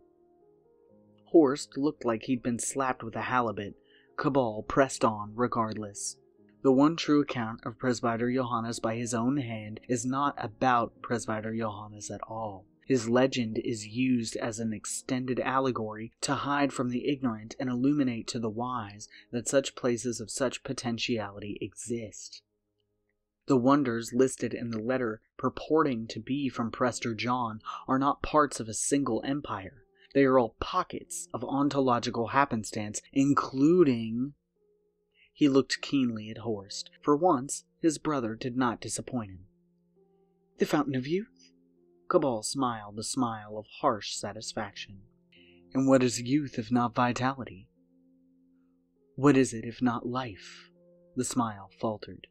Horst looked like he'd been slapped with a halibut. Cabal pressed on regardless. The one true account of Presbyter Johannes by his own hand is not about Presbyter Johannes at all. His legend is used as an extended allegory to hide from the ignorant and illuminate to the wise that such places of such potentiality exist. The wonders listed in the letter purporting to be from Prester John are not parts of a single empire. They are all pockets of ontological happenstance, including... He looked keenly at Horst. For once, his brother did not disappoint him. The Fountain of Youth? Cabal smiled a smile of harsh satisfaction. And what is youth if not vitality? What is it if not life? The smile faltered.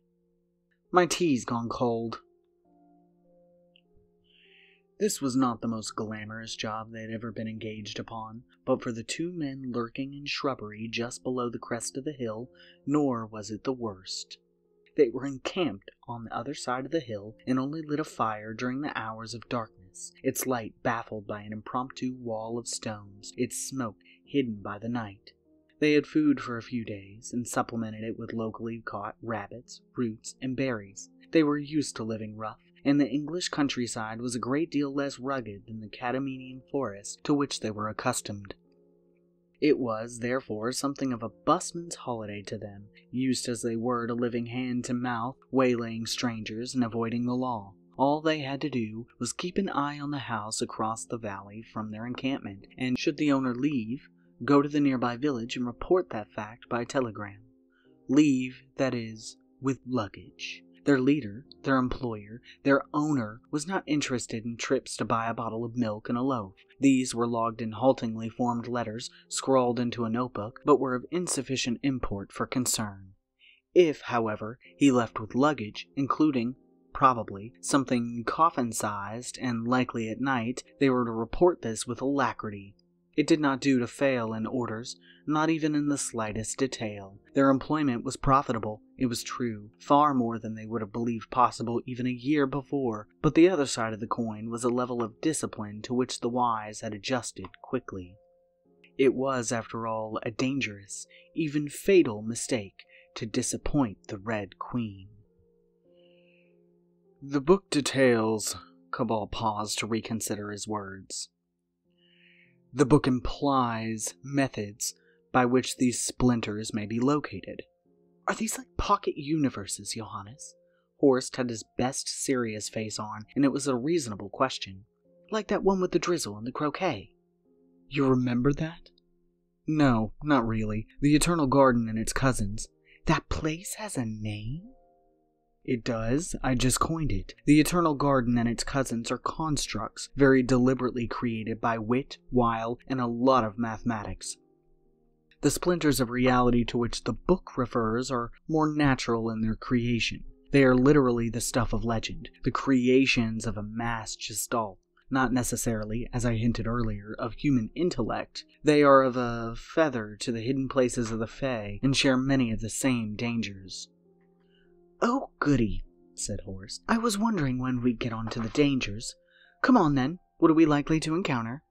My tea's gone cold. This was not the most glamorous job they had ever been engaged upon, but for the two men lurking in shrubbery just below the crest of the hill, nor was it the worst. They were encamped on the other side of the hill and only lit a fire during the hours of darkness, its light baffled by an impromptu wall of stones, its smoke hidden by the night. They had food for a few days and supplemented it with locally caught rabbits, roots, and berries. They were used to living rough, and the English countryside was a great deal less rugged than the Catamenian forest to which they were accustomed. It was, therefore, something of a busman's holiday to them, used as they were to living hand to mouth, waylaying strangers, and avoiding the law. All they had to do was keep an eye on the house across the valley from their encampment, and should the owner leave, go to the nearby village and report that fact by telegram. Leave, that is, with luggage. Their leader, their employer, their owner was not interested in trips to buy a bottle of milk and a loaf. These were logged in haltingly formed letters, scrawled into a notebook, but were of insufficient import for concern. If, however, he left with luggage, including, probably, something coffin-sized and likely at night, they were to report this with alacrity. It did not do to fail in orders, not even in the slightest detail. Their employment was profitable, it was true, far more than they would have believed possible even a year before, but the other side of the coin was a level of discipline to which the wise had adjusted quickly. It was, after all, a dangerous, even fatal mistake to disappoint the Red Queen. The book details... Cabal paused to reconsider his words. The book implies methods by which these splinters may be located. Are these like pocket universes, Johannes? Horst had his best serious face on, and it was a reasonable question. Like that one with the drizzle and the croquet. You remember that? No, not really. The Eternal Garden and its cousins. That place has a name? It does. I just coined it. The Eternal Garden and its cousins are constructs, very deliberately created by wit, wile, and a lot of mathematics. The splinters of reality to which the book refers are more natural in their creation. They are literally the stuff of legend, the creations of a mass gestalt, not necessarily, as I hinted earlier, of human intellect. They are of a feather to the hidden places of the Fae, and share many of the same dangers. Oh, goody, said Horst. I was wondering when we'd get on to the dangers. Come on, then. What are we likely to encounter?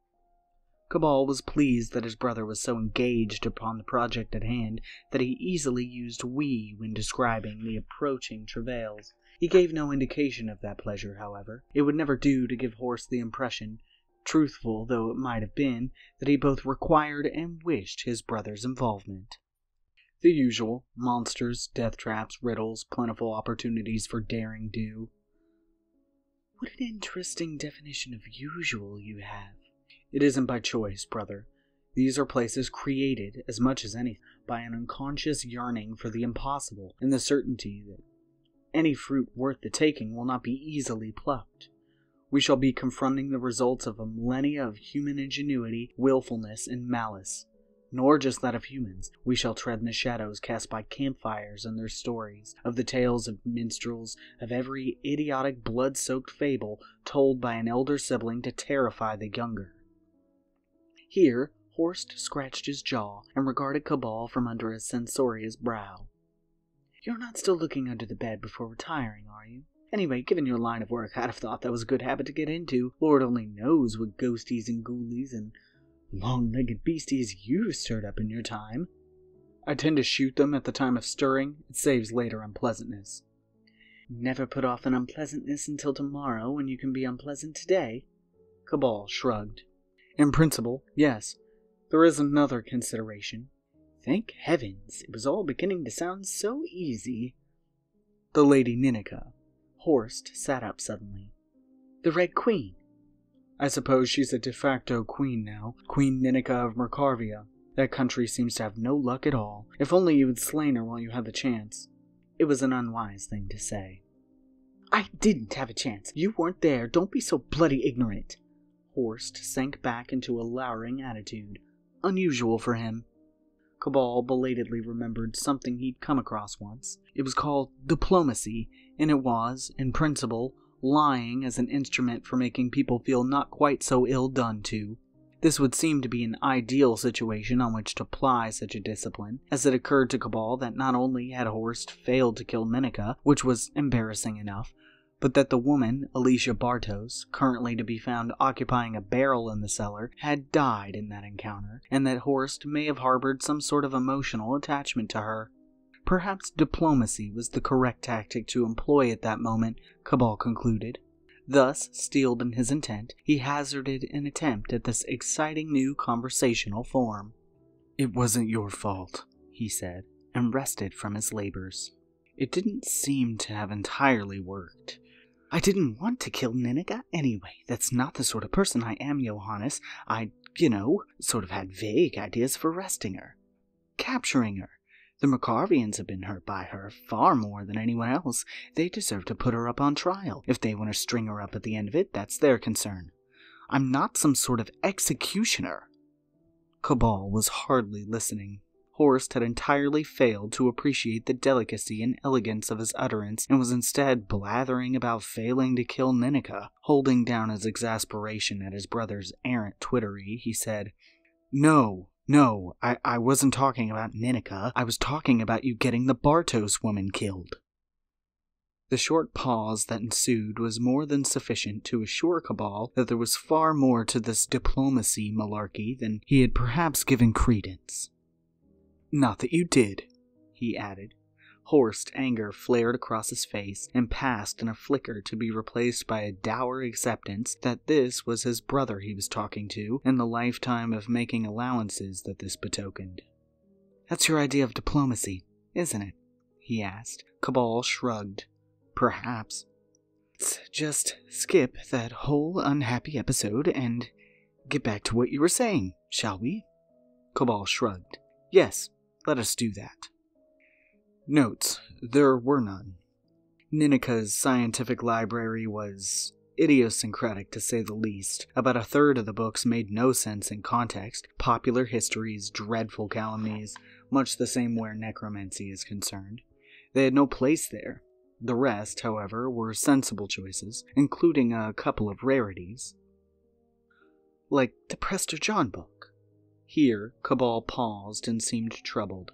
Cabal was pleased that his brother was so engaged upon the project at hand that he easily used we when describing the approaching travails. He gave no indication of that pleasure, however. It would never do to give Horst the impression, truthful though it might have been, that he both required and wished his brother's involvement. The usual: monsters, death traps, riddles, plentiful opportunities for daring do. What an interesting definition of usual you have. It isn't by choice, brother. These are places created, as much as anything, by an unconscious yearning for the impossible, and the certainty that any fruit worth the taking will not be easily plucked. We shall be confronting the results of a millennia of human ingenuity, willfulness, and malice. Nor just that of humans. We shall tread in the shadows cast by campfires and their stories, of the tales of minstrels, of every idiotic blood-soaked fable told by an elder sibling to terrify the younger. Here, Horst scratched his jaw and regarded Cabal from under his censorious brow. You're not still looking under the bed before retiring, are you? Anyway, given your line of work, I'd have thought that was a good habit to get into. Lord only knows what ghosties and ghoulies and long-legged beasties you've stirred up in your time. I tend to shoot them at the time of stirring. It saves later unpleasantness. Never put off an unpleasantness until tomorrow when you can be unpleasant today. Cabal shrugged. In principle, yes. There is another consideration. Thank heavens, it was all beginning to sound so easy. The Lady Ninika. Horst sat up suddenly. The Red Queen. I suppose she's a de facto queen now, Queen Ninika of Mercarvia. That country seems to have no luck at all. If only you had slain her while you had the chance. It was an unwise thing to say. I didn't have a chance. You weren't there. Don't be so bloody ignorant. Horst sank back into a lowering attitude, unusual for him. Cabal belatedly remembered something he'd come across once. It was called diplomacy, and it was, in principle, lying as an instrument for making people feel not quite so ill done to. This would seem to be an ideal situation on which to apply such a discipline, as it occurred to Cabal that not only had Horst failed to kill Ninika, which was embarrassing enough, but that the woman, Alicia Bartos, currently to be found occupying a barrel in the cellar, had died in that encounter, and that Horst may have harbored some sort of emotional attachment to her. Perhaps diplomacy was the correct tactic to employ at that moment, Cabal concluded. Thus, steeled in his intent, he hazarded an attempt at this exciting new conversational form. "It wasn't your fault," he said, and rested from his labors. It didn't seem to have entirely worked. "I didn't want to kill Ninika anyway. That's not the sort of person I am, Johannes. I, sort of had vague ideas for arresting her. Capturing her. The Markarvians have been hurt by her far more than anyone else. They deserve to put her up on trial. If they want to string her up at the end of it, that's their concern. I'm not some sort of executioner." Cabal was hardly listening. Horst had entirely failed to appreciate the delicacy and elegance of his utterance, and was instead blathering about failing to kill Ninika. Holding down his exasperation at his brother's errant twittery, he said, No, I wasn't talking about Ninika. I was talking about you getting the Bartos woman killed." The short pause that ensued was more than sufficient to assure Cabal that there was far more to this diplomacy malarkey than he had perhaps given credence. "Not that you did," he added. Horst's anger flared across his face and passed in a flicker to be replaced by a dour acceptance that this was his brother he was talking to, and the lifetime of making allowances that this betokened. "That's your idea of diplomacy, isn't it?" he asked. Cabal shrugged. "Perhaps. Let's just skip that whole unhappy episode and get back to what you were saying, shall we?" Cabal shrugged. "Yes, let us do that." Notes. There were none. Ninika's scientific library was idiosyncratic, to say the least. About a third of the books made no sense in context. Popular histories, dreadful calumnies, much the same where necromancy is concerned. They had no place there. The rest, however, were sensible choices, including a couple of rarities. Like the Prester John book. Here, Cabal paused and seemed troubled.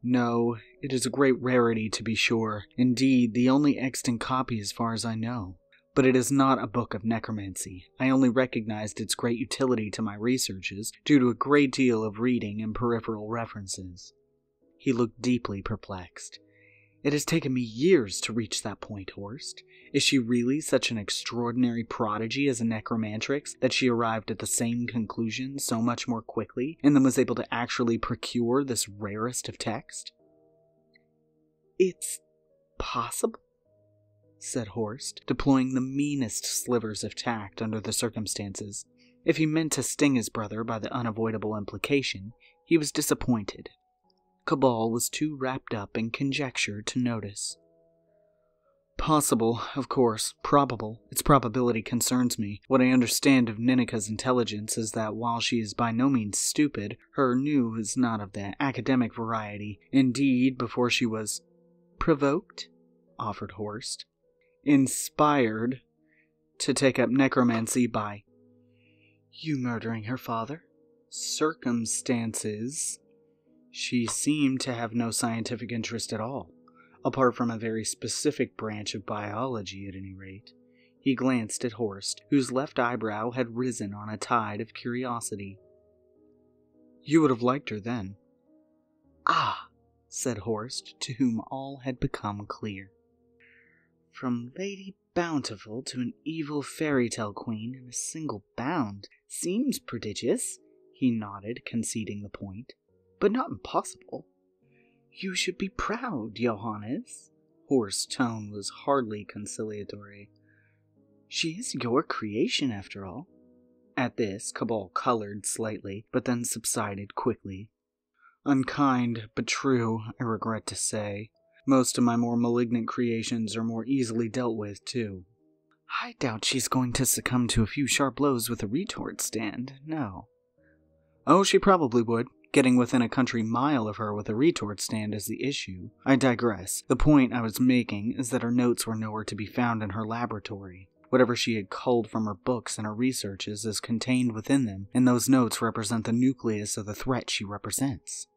"No, it is a great rarity to be sure. Indeed, the only extant copy as far as I know. But it is not a book of necromancy. I only recognized its great utility to my researches due to a great deal of reading and peripheral references." He looked deeply perplexed. "It has taken me years to reach that point, Horst. Is she really such an extraordinary prodigy as a necromantrix that she arrived at the same conclusion so much more quickly, and then was able to actually procure this rarest of text?" "It's possible," said Horst, deploying the meanest slivers of tact under the circumstances. If he meant to sting his brother by the unavoidable implication, he was disappointed. Cabal was too wrapped up in conjecture to notice. "Possible, of course. Probable. Its probability concerns me. What I understand of Ninika's intelligence is that while she is by no means stupid, her nous is not of the academic variety. Indeed, before she was provoked," offered Horst, "inspired to take up necromancy by you murdering her father. Circumstances. She seemed to have no scientific interest at all. Apart from a very specific branch of biology, at any rate." He glanced at Horst, whose left eyebrow had risen on a tide of curiosity. "You would have liked her then." "Ah," said Horst, to whom all had become clear. "From Lady Bountiful to an evil fairy-tale queen in a single bound. Seems prodigious," he nodded, conceding the point. "But not impossible." "You should be proud, Johannes." Horst's tone was hardly conciliatory. "She is your creation, after all." At this, Cabal colored slightly, but then subsided quickly. "Unkind, but true, I regret to say. Most of my more malignant creations are more easily dealt with, too." "I doubt she's going to succumb to a few sharp blows with a retort stand, no." "Oh, she probably would. Getting within a country mile of her with a retort stand is the issue. I digress. The point I was making is that her notes were nowhere to be found in her laboratory. Whatever she had culled from her books and her researches is contained within them, and those notes represent the nucleus of the threat she represents.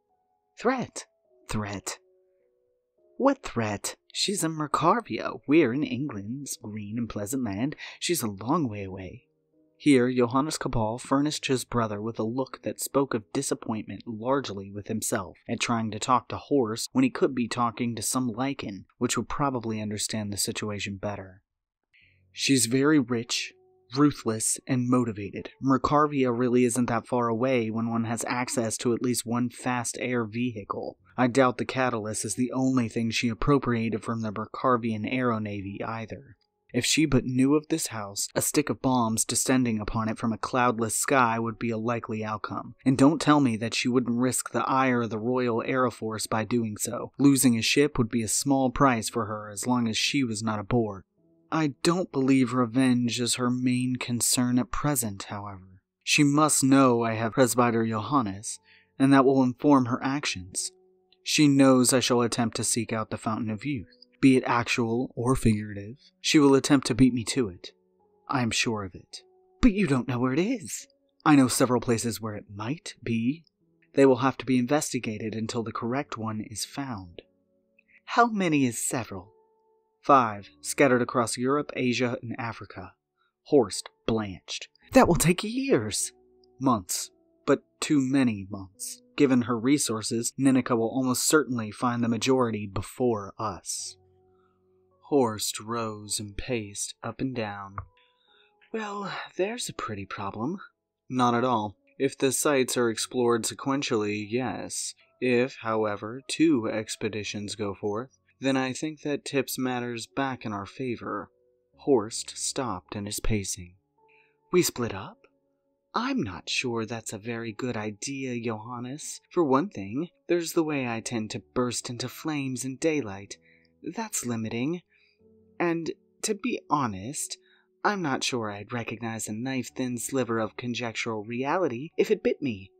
Threat? Threat? What threat? She's in Mercarvio. We're in England's green and pleasant land. She's a long way away. Here, Johannes Cabal furnished his brother with a look that spoke of disappointment largely with himself at trying to talk to Horst when he could be talking to some lichen, which would probably understand the situation better. She's very rich, ruthless, and motivated. Mercarvia really isn't that far away when one has access to at least one fast air vehicle. I doubt the Catalyst is the only thing she appropriated from the Mercarvian Aeronavy either. If she but knew of this house, a stick of bombs descending upon it from a cloudless sky would be a likely outcome. And don't tell me that she wouldn't risk the ire of the Royal Air Force by doing so. Losing a ship would be a small price for her as long as she was not aboard. I don't believe revenge is her main concern at present, however. She must know I have Presbyter Johannes, and that will inform her actions. She knows I shall attempt to seek out the Fountain of Youth. Be it actual or figurative, she will attempt to beat me to it. I am sure of it. But you don't know where it is. I know several places where it might be. They will have to be investigated until the correct one is found. How many is several? 5, scattered across Europe, Asia, and Africa. Horst blanched. That will take years. Months, but too many months. Given her resources, Ninika will almost certainly find the majority before us. Horst rose and paced up and down. Well, there's a pretty problem. Not at all. If the sites are explored sequentially, yes. If, however, 2 expeditions go forth, then I think that tips matters back in our favor. Horst stopped in his pacing. We split up? I'm not sure that's a very good idea, Johannes. For one thing, there's the way I tend to burst into flames in daylight. That's limiting. And, to be honest, I'm not sure I'd recognize a knife-thin sliver of conjectural reality if it bit me.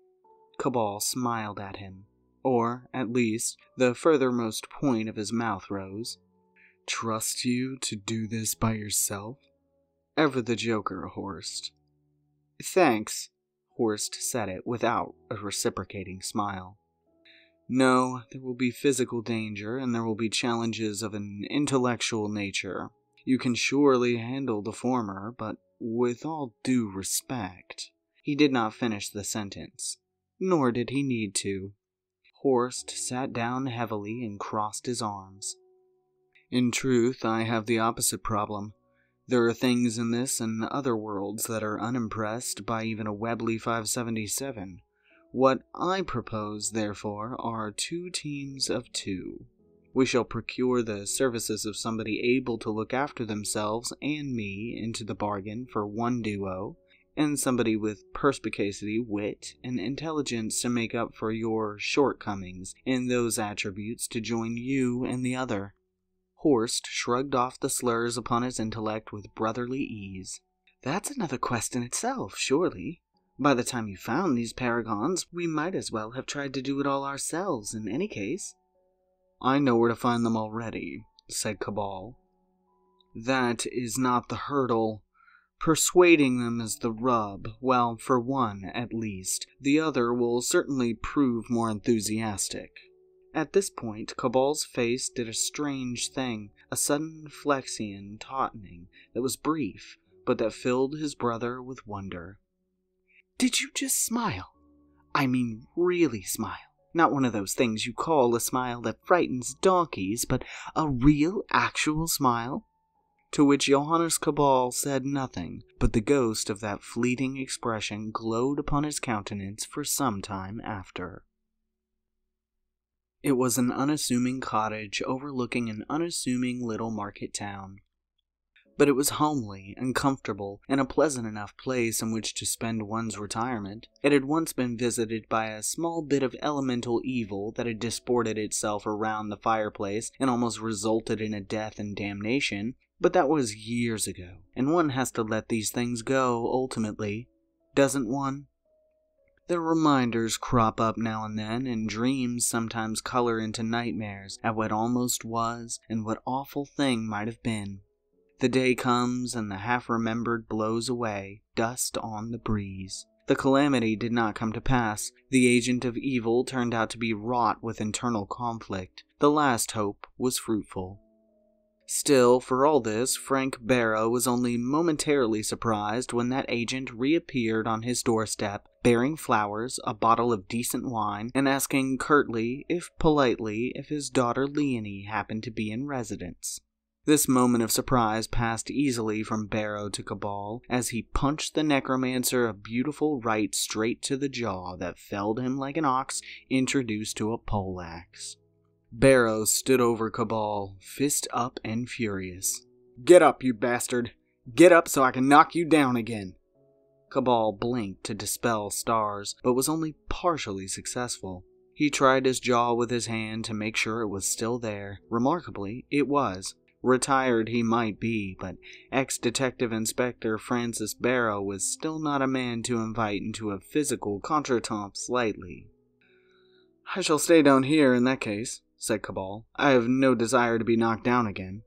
Cabal smiled at him. Or, at least, the furthermost point of his mouth rose. Trust you to do this by yourself? Ever the joker, Horst. Thanks, Horst said it without a reciprocating smile. No, there will be physical danger, and there will be challenges of an intellectual nature. You can surely handle the former, but with all due respect. He did not finish the sentence, nor did he need to. Horst sat down heavily and crossed his arms. In truth, I have the opposite problem. There are things in this and other worlds that are unimpressed by even a Webley 577. What I propose, therefore, are 2 teams of 2. We shall procure the services of somebody able to look after themselves and me into the bargain for 1 duo, and somebody with perspicacity, wit, and intelligence to make up for your shortcomings in those attributes to join you in the other. Horst shrugged off the slurs upon his intellect with brotherly ease. That's another quest in itself, surely. By the time you found these paragons, we might as well have tried to do it all ourselves in any case. I know where to find them already, said Cabal. That is not the hurdle. Persuading them is the rub. Well, for one, at least. The other will certainly prove more enthusiastic. At this point, Cabal's face did a strange thing, a sudden flexion tautening that was brief, but that filled his brother with wonder. Did you just smile? I mean really smile. Not one of those things you call a smile that frightens donkeys, but a real, actual smile? To which Johannes Cabal said nothing, but the ghost of that fleeting expression glowed upon his countenance for some time after. It was an unassuming cottage overlooking an unassuming little market town. But it was homely and comfortable, and a pleasant enough place in which to spend one's retirement. It had once been visited by a small bit of elemental evil that had disported itself around the fireplace and almost resulted in a death and damnation, but that was years ago, and one has to let these things go, ultimately, doesn't one? The reminders crop up now and then, and dreams sometimes color into nightmares at what almost was and what awful thing might have been. The day comes and the half-remembered blows away, dust on the breeze. The calamity did not come to pass. The agent of evil turned out to be wrought with internal conflict. The last hope was fruitful. Still, for all this, Frank Barrow was only momentarily surprised when that agent reappeared on his doorstep, bearing flowers, a bottle of decent wine, and asking curtly, if politely, if his daughter Leonie happened to be in residence. This moment of surprise passed easily from Barrow to Cabal, as he punched the necromancer a beautiful right straight to the jaw that felled him like an ox introduced to a poleaxe. Barrow stood over Cabal, fist up and furious. "Get up, you bastard! Get up so I can knock you down again!" Cabal blinked to dispel stars, but was only partially successful. He tried his jaw with his hand to make sure it was still there. Remarkably, it was. Retired he might be, but ex-Detective Inspector Francis Barrow was still not a man to invite into a physical contretemps lightly. "I shall stay down here in that case," said Cabal. "I have no desire to be knocked down again."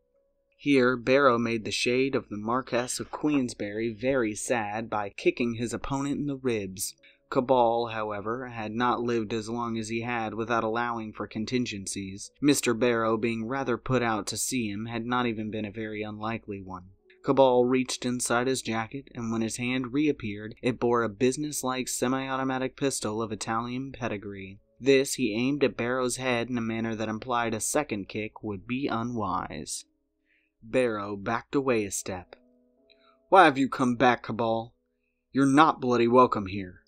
Here Barrow made the shade of the Marquess of Queensberry very sad by kicking his opponent in the ribs. Cabal, however, had not lived as long as he had without allowing for contingencies. Mr. Barrow being rather put out to see him had not even been a very unlikely one. Cabal reached inside his jacket, and when his hand reappeared, it bore a business-like semi-automatic pistol of Italian pedigree. This he aimed at Barrow's head in a manner that implied a second kick would be unwise. Barrow backed away a step. "Why have you come back, Cabal? You're not bloody welcome here."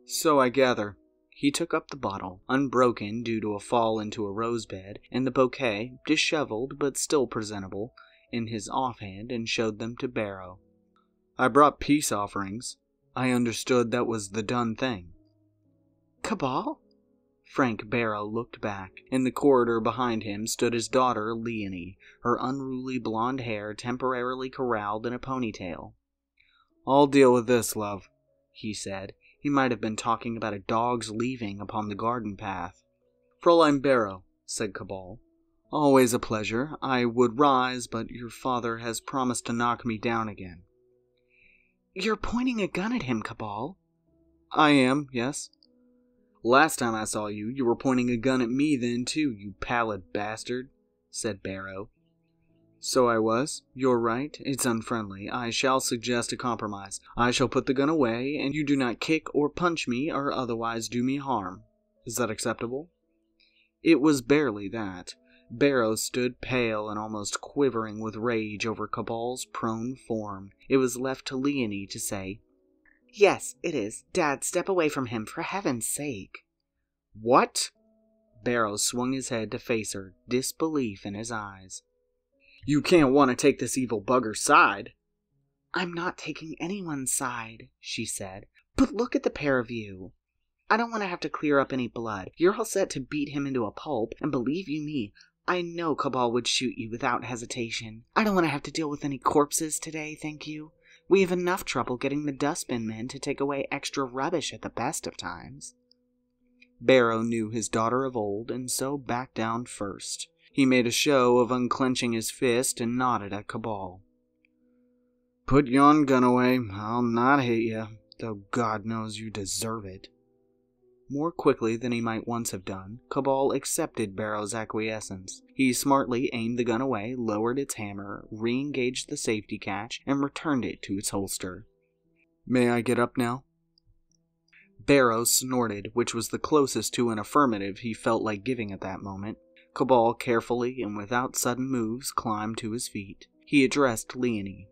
"So I gather." He took up the bottle, unbroken due to a fall into a rose bed, and the bouquet, disheveled but still presentable, in his offhand, and showed them to Barrow. "I brought peace offerings. I understood that was the done thing." "Cabal?" Frank Barrow looked back. In the corridor behind him stood his daughter Leonie, her unruly blonde hair temporarily corralled in a ponytail. "I'll deal with this, love," he said. He might have been talking about a dog's leaving upon the garden path. "Fräulein Barrow," said Cabal. "Always a pleasure. I would rise, but your father has promised to knock me down again." "You're pointing a gun at him, Cabal." "I am, yes." "Last time I saw you, you were pointing a gun at me then too, you pallid bastard," said Barrow. "So I was. You're right. It's unfriendly. I shall suggest a compromise. I shall put the gun away, and you do not kick or punch me or otherwise do me harm. Is that acceptable?" It was barely that. Barrow stood pale and almost quivering with rage over Cabal's prone form. It was left to Leonie to say, "Yes, it is. Dad, step away from him, for heaven's sake." "What?" Barrow swung his head to face her, disbelief in his eyes. "You can't want to take this evil bugger's side." "I'm not taking anyone's side," she said. "But look at the pair of you. I don't want to have to clear up any blood. You're all set to beat him into a pulp, and believe you me, I know Cabal would shoot you without hesitation. I don't want to have to deal with any corpses today, thank you. We have enough trouble getting the dustbin men to take away extra rubbish at the best of times." Barrow knew his daughter of old, and so backed down first. He made a show of unclenching his fist and nodded at Cabal. "Put yon gun away. I'll not hate you, though God knows you deserve it." More quickly than he might once have done, Cabal accepted Barrow's acquiescence. He smartly aimed the gun away, lowered its hammer, re-engaged the safety catch, and returned it to its holster. "May I get up now?" Barrow snorted, which was the closest to an affirmative he felt like giving at that moment. Cabal carefully and without sudden moves climbed to his feet. He addressed Leonie.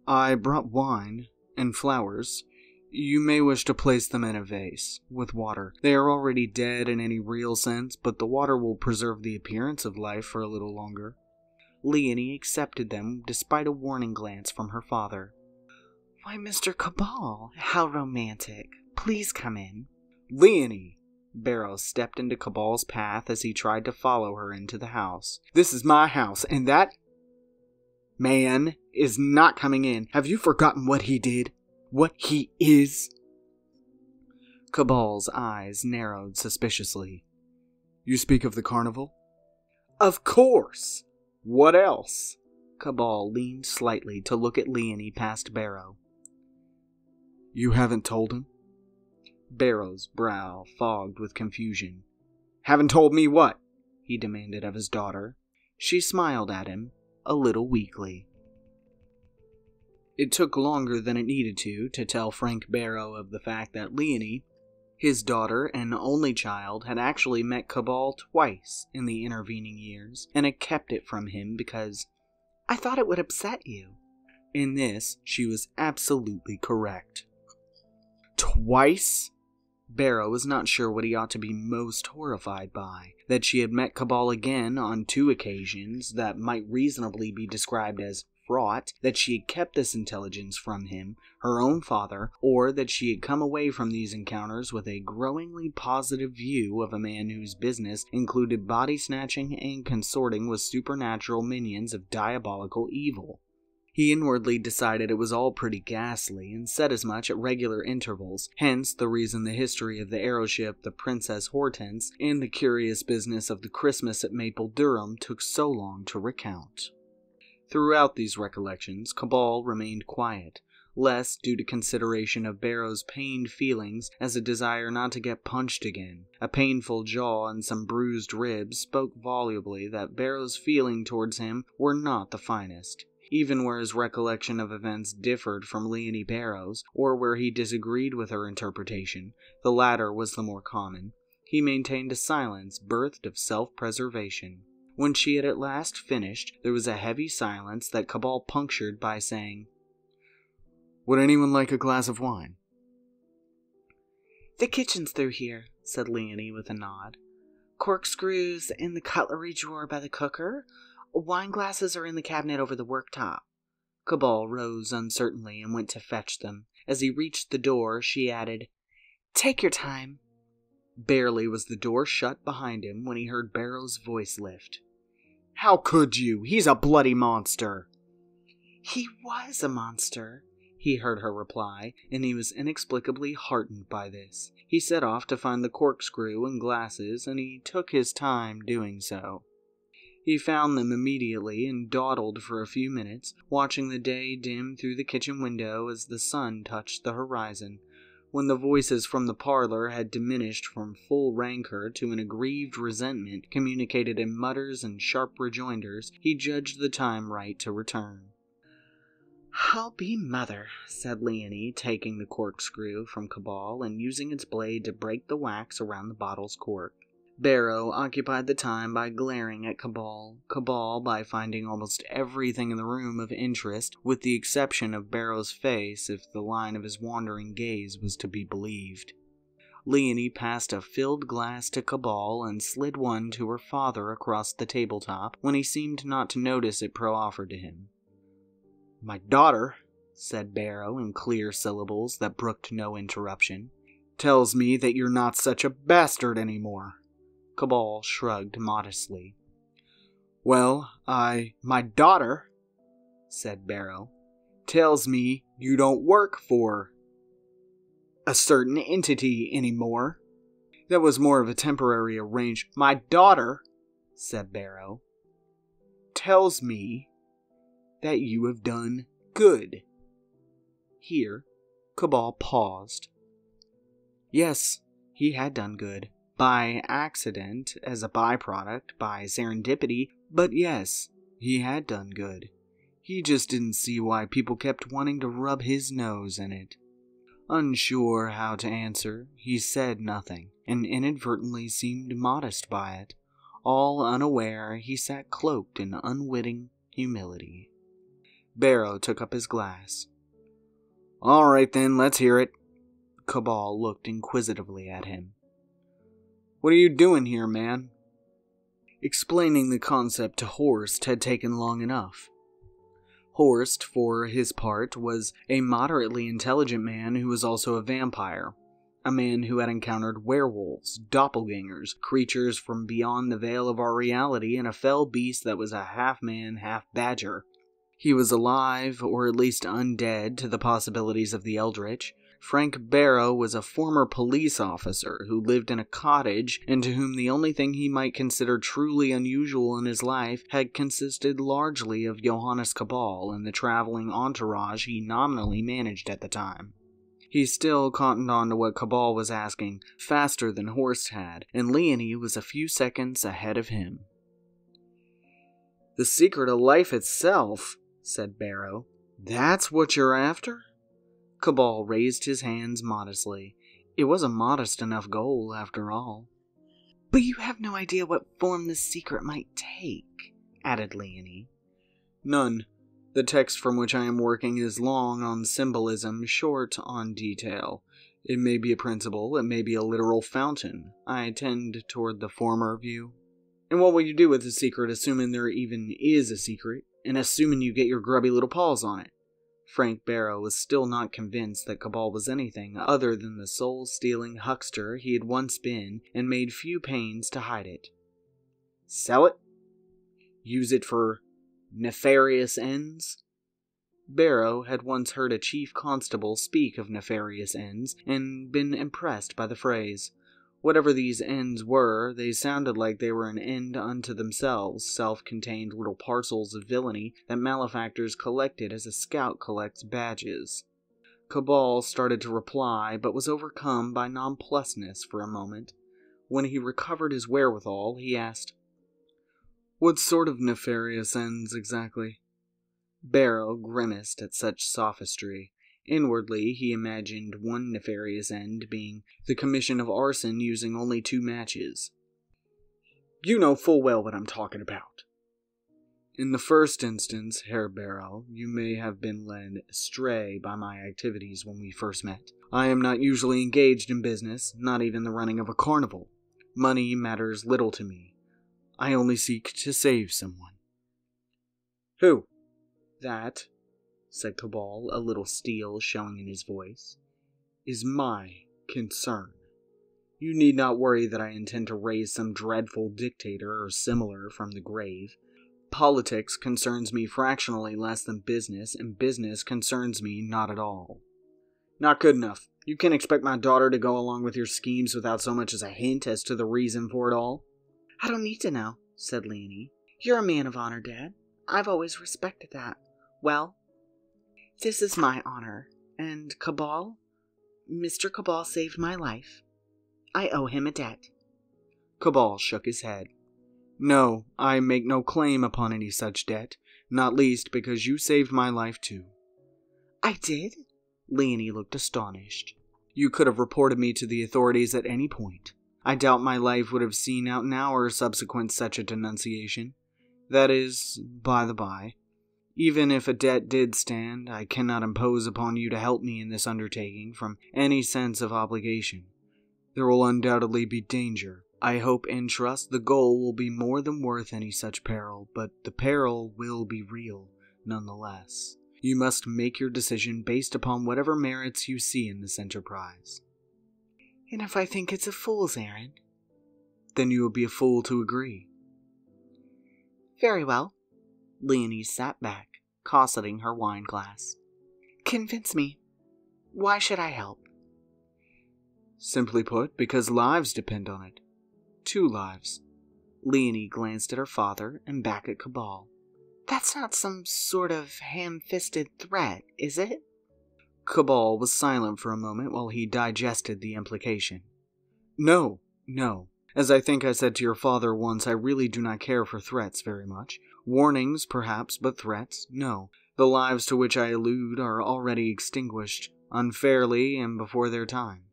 "I brought wine and flowers. You may wish to place them in a vase, with water. They are already dead in any real sense, but the water will preserve the appearance of life for a little longer." Leonie accepted them despite a warning glance from her father. "Why, Mr. Cabal, how romantic. Please come in." "Leonie!" Barrow stepped into Cabal's path as he tried to follow her into the house. "This is my house, and that man is not coming in. Have you forgotten what he did? What he is?" Cabal's eyes narrowed suspiciously. You speak of the carnival? Of course! What else? Cabal leaned slightly to look at Leonie past Barrow. You haven't told him? Barrow's brow fogged with confusion. Haven't told me what? He demanded of his daughter. She smiled at him, a little weakly. It took longer than it needed to tell Frank Barrow of the fact that Leonie, his daughter and only child, had actually met Cabal twice in the intervening years, and had kept it from him because, I thought it would upset you. In this, she was absolutely correct. Twice? Barrow was not sure what he ought to be most horrified by. That she had met Cabal again on 2 occasions that might reasonably be described as fraught, that she had kept this intelligence from him, her own father, or that she had come away from these encounters with a growingly positive view of a man whose business included body-snatching and consorting with supernatural minions of diabolical evil. He inwardly decided it was all pretty ghastly, and said as much at regular intervals, hence the reason the history of the aeroship the Princess Hortense and the curious business of the Christmas at Maple Durham took so long to recount. Throughout these recollections, Cabal remained quiet, less due to consideration of Barrow's pained feelings as a desire not to get punched again. A painful jaw and some bruised ribs spoke volubly that Barrow's feeling towards him were not the finest. Even where his recollection of events differed from Leonie Barrow's, or where he disagreed with her interpretation, the latter was the more common, he maintained a silence birthed of self-preservation. When she had at last finished, there was a heavy silence that Cabal punctured by saying, Would anyone like a glass of wine? The kitchen's through here, said Leonie with a nod. Corkscrews in the cutlery drawer by the cooker. Wine glasses are in the cabinet over the worktop. Cabal rose uncertainly and went to fetch them. As he reached the door, she added, Take your time. Barely was the door shut behind him when he heard Barrow's voice lift. How could you? He's a bloody monster. He was a monster, he heard her reply, and he was inexplicably heartened by this. He set off to find the corkscrew and glasses, and he took his time doing so. He found them immediately and dawdled for a few minutes, watching the day dim through the kitchen window as the sun touched the horizon. When the voices from the parlor had diminished from full rancor to an aggrieved resentment communicated in mutters and sharp rejoinders, he judged the time right to return. I'll be mother, said Leonie, taking the corkscrew from Cabal and using its blade to break the wax around the bottle's cork. Barrow occupied the time by glaring at Cabal by finding almost everything in the room of interest, with the exception of Barrow's face if the line of his wandering gaze was to be believed. Leonie passed a filled glass to Cabal and slid one to her father across the tabletop when he seemed not to notice it proffered to him. My daughter, said Barrow in clear syllables that brooked no interruption, tells me that you're not such a bastard anymore. Cabal shrugged modestly. Well, my daughter, said Barrow, tells me you don't work for a certain entity anymore. That was more of a temporary arrangement. My daughter, said Barrow, tells me that you have done good. Here, Cabal paused. Yes, he had done good. By accident, as a byproduct, by serendipity, but yes, he had done good. He just didn't see why people kept wanting to rub his nose in it. Unsure how to answer, he said nothing, and inadvertently seemed modest by it. All unaware, he sat cloaked in unwitting humility. Barrow took up his glass. All right then, let's hear it. Cabal looked inquisitively at him. What are you doing here, man? Explaining the concept to Horst had taken long enough. Horst, for his part, was a moderately intelligent man who was also a vampire. A man who had encountered werewolves, doppelgangers, creatures from beyond the veil of our reality, and a fell beast that was a half-man, half-badger. He was alive, or at least undead, to the possibilities of the eldritch. Frank Barrow was a former police officer who lived in a cottage and to whom the only thing he might consider truly unusual in his life had consisted largely of Johannes Cabal and the traveling entourage he nominally managed at the time. He still cottoned on to what Cabal was asking, faster than Horst had, and Leonie was a few seconds ahead of him. "The secret of life itself," said Barrow. "That's what you're after?" Cabal raised his hands modestly. It was a modest enough goal, after all. "But you have no idea what form this secret might take," added Leonie. "None. The text from which I am working is long on symbolism, short on detail. It may be a principle, it may be a literal fountain. I tend toward the former view." "And what will you do with the secret, assuming there even is a secret, and assuming you get your grubby little paws on it?" Frank Barrow was still not convinced that Cabal was anything other than the soul-stealing huckster he had once been, and made few pains to hide it. "Sell it? Use it for nefarious ends?" Barrow had once heard a chief constable speak of nefarious ends, and been impressed by the phrase. Whatever these ends were, they sounded like they were an end unto themselves, self-contained little parcels of villainy that malefactors collected as a scout collects badges. Cabal started to reply, but was overcome by nonplussness for a moment. When he recovered his wherewithal, he asked, "What sort of nefarious ends, exactly?" Barrow grimaced at such sophistry. Inwardly, he imagined one nefarious end being the commission of arson using only 2 matches. "You know full well what I'm talking about." "In the first instance, Herr Barrow, you may have been led astray by my activities when we first met. I am not usually engaged in business, not even the running of a carnival. Money matters little to me. I only seek to save someone." "Who?" "That," said Cabal, a little steel showing in his voice, "is my concern. You need not worry that I intend to raise some dreadful dictator or similar from the grave. Politics concerns me fractionally less than business, and business concerns me not at all." "Not good enough. You can't expect my daughter to go along with your schemes without so much as a hint as to the reason for it all." "I don't need to know," said Leonie. "You're a man of honor, Dad. I've always respected that. Well, this is my honor, and Cabal, Mr. Cabal saved my life. I owe him a debt." Cabal shook his head. "No, I make no claim upon any such debt, not least because you saved my life too." "I did?" Leonie looked astonished. "You could have reported me to the authorities at any point. I doubt my life would have seen out an hour subsequent such a denunciation. That is, by the by. Even if a debt did stand, I cannot impose upon you to help me in this undertaking from any sense of obligation. There will undoubtedly be danger. I hope and trust the goal will be more than worth any such peril, but the peril will be real, nonetheless. You must make your decision based upon whatever merits you see in this enterprise." "And if I think it's a fool's errand?" "Then you will be a fool to agree." "Very well." Leonie sat back, cosseting her wine-glass. "Convince me. Why should I help?" "Simply put, because lives depend on it. 2 lives." Leonie glanced at her father and back at Cabal. "That's not some sort of ham-fisted threat, is it?" Cabal was silent for a moment while he digested the implication. No. As I think I said to your father once, I really do not care for threats very much. Warnings, perhaps, but threats, no. The lives to which I allude are already extinguished, unfairly and before their time."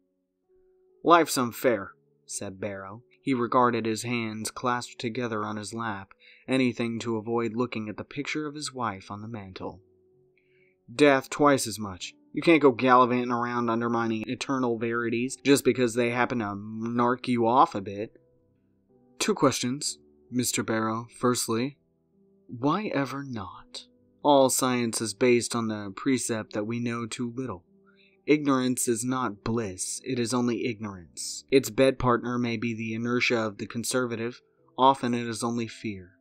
"Life's unfair," said Barrow. He regarded his hands clasped together on his lap, anything to avoid looking at the picture of his wife on the mantel. "Death twice as much. You can't go gallivanting around undermining eternal verities just because they happen to narc you off a bit." 2 questions, Mr. Barrow. Firstly, why ever not? All science is based on the precept that we know too little. Ignorance is not bliss, it is only ignorance. Its bed partner may be the inertia of the conservative, often it is only fear.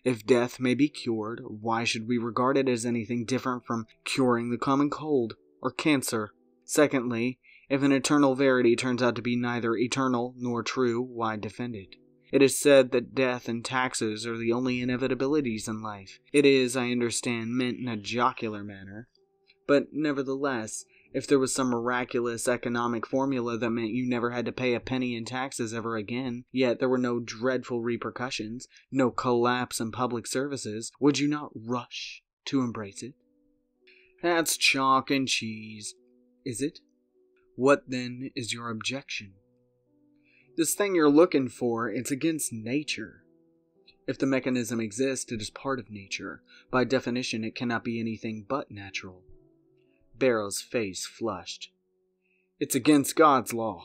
If death may be cured, why should we regard it as anything different from curing the common cold or cancer? Secondly, if an eternal verity turns out to be neither eternal nor true, why defend it? It is said that death and taxes are the only inevitabilities in life. It is, I understand, meant in a jocular manner. But nevertheless, if there was some miraculous economic formula that meant you never had to pay a penny in taxes ever again, yet there were no dreadful repercussions, no collapse in public services, would you not rush to embrace it? That's chalk and cheese. Is it? What then is your objection? This thing you're looking for, it's against nature. If the mechanism exists, it is part of nature. By definition, it cannot be anything but natural. Barrow's face flushed. It's against God's law.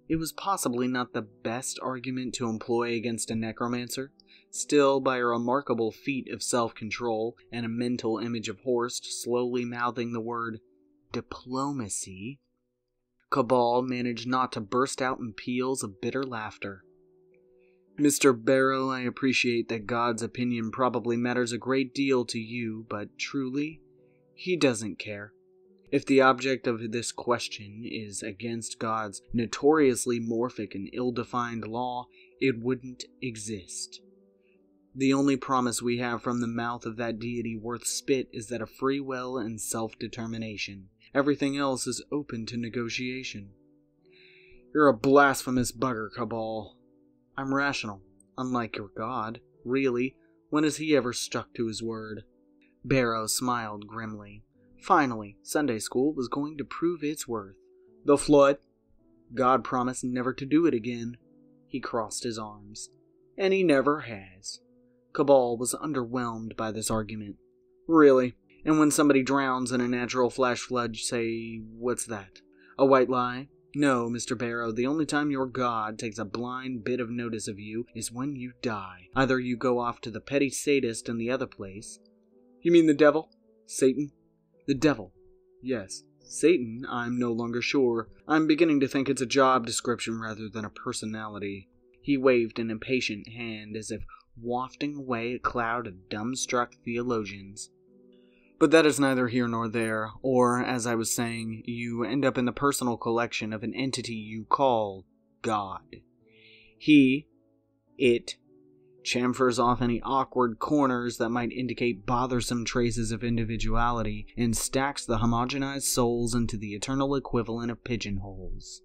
It was possibly not the best argument to employ against a necromancer. Still, by a remarkable feat of self-control and a mental image of Horst slowly mouthing the word diplomacy, Cabal managed not to burst out in peals of bitter laughter. Mr. Barrow, I appreciate that God's opinion probably matters a great deal to you, but truly, he doesn't care. If the object of this question is against God's notoriously morphic and ill-defined law, it wouldn't exist. The only promise we have from the mouth of that deity worth spit is that of free will and self-determination. Everything else is open to negotiation. You're a blasphemous bugger, Cabal. I'm rational, unlike your god. Really, when has he ever stuck to his word? Barrow smiled grimly. Finally, Sunday school was going to prove its worth. The flood. God promised never to do it again. He crossed his arms. And he never has. Cabal was underwhelmed by this argument. Really? And when somebody drowns in a natural flash flood, say, what's that? A white lie? No, Mr. Barrow, the only time your God takes a blind bit of notice of you is when you die. Either you go off to the petty sadist in the other place. You mean the devil? Satan? The devil. Yes. Satan, I'm no longer sure. I'm beginning to think it's a job description rather than a personality. He waved an impatient hand as if wafting away a cloud of dumbstruck theologians. But that is neither here nor there, or, as I was saying, you end up in the personal collection of an entity you call God. It, chamfers off any awkward corners that might indicate bothersome traces of individuality, and stacks the homogenized souls into the eternal equivalent of pigeonholes.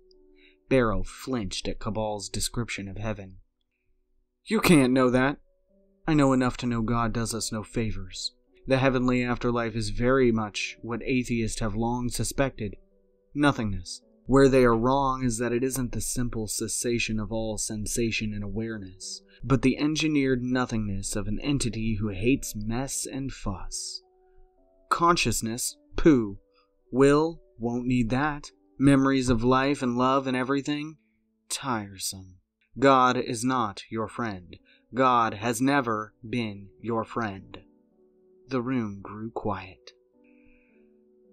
Barrow flinched at Cabal's description of heaven. You can't know that. I know enough to know God does us no favors. The heavenly afterlife is very much what atheists have long suspected. Nothingness. Where they are wrong is that it isn't the simple cessation of all sensation and awareness, but the engineered nothingness of an entity who hates mess and fuss. Consciousness? Pooh. Will? Won't need that. Memories of life and love and everything? Tiresome. God is not your friend. God has never been your friend. The room grew quiet.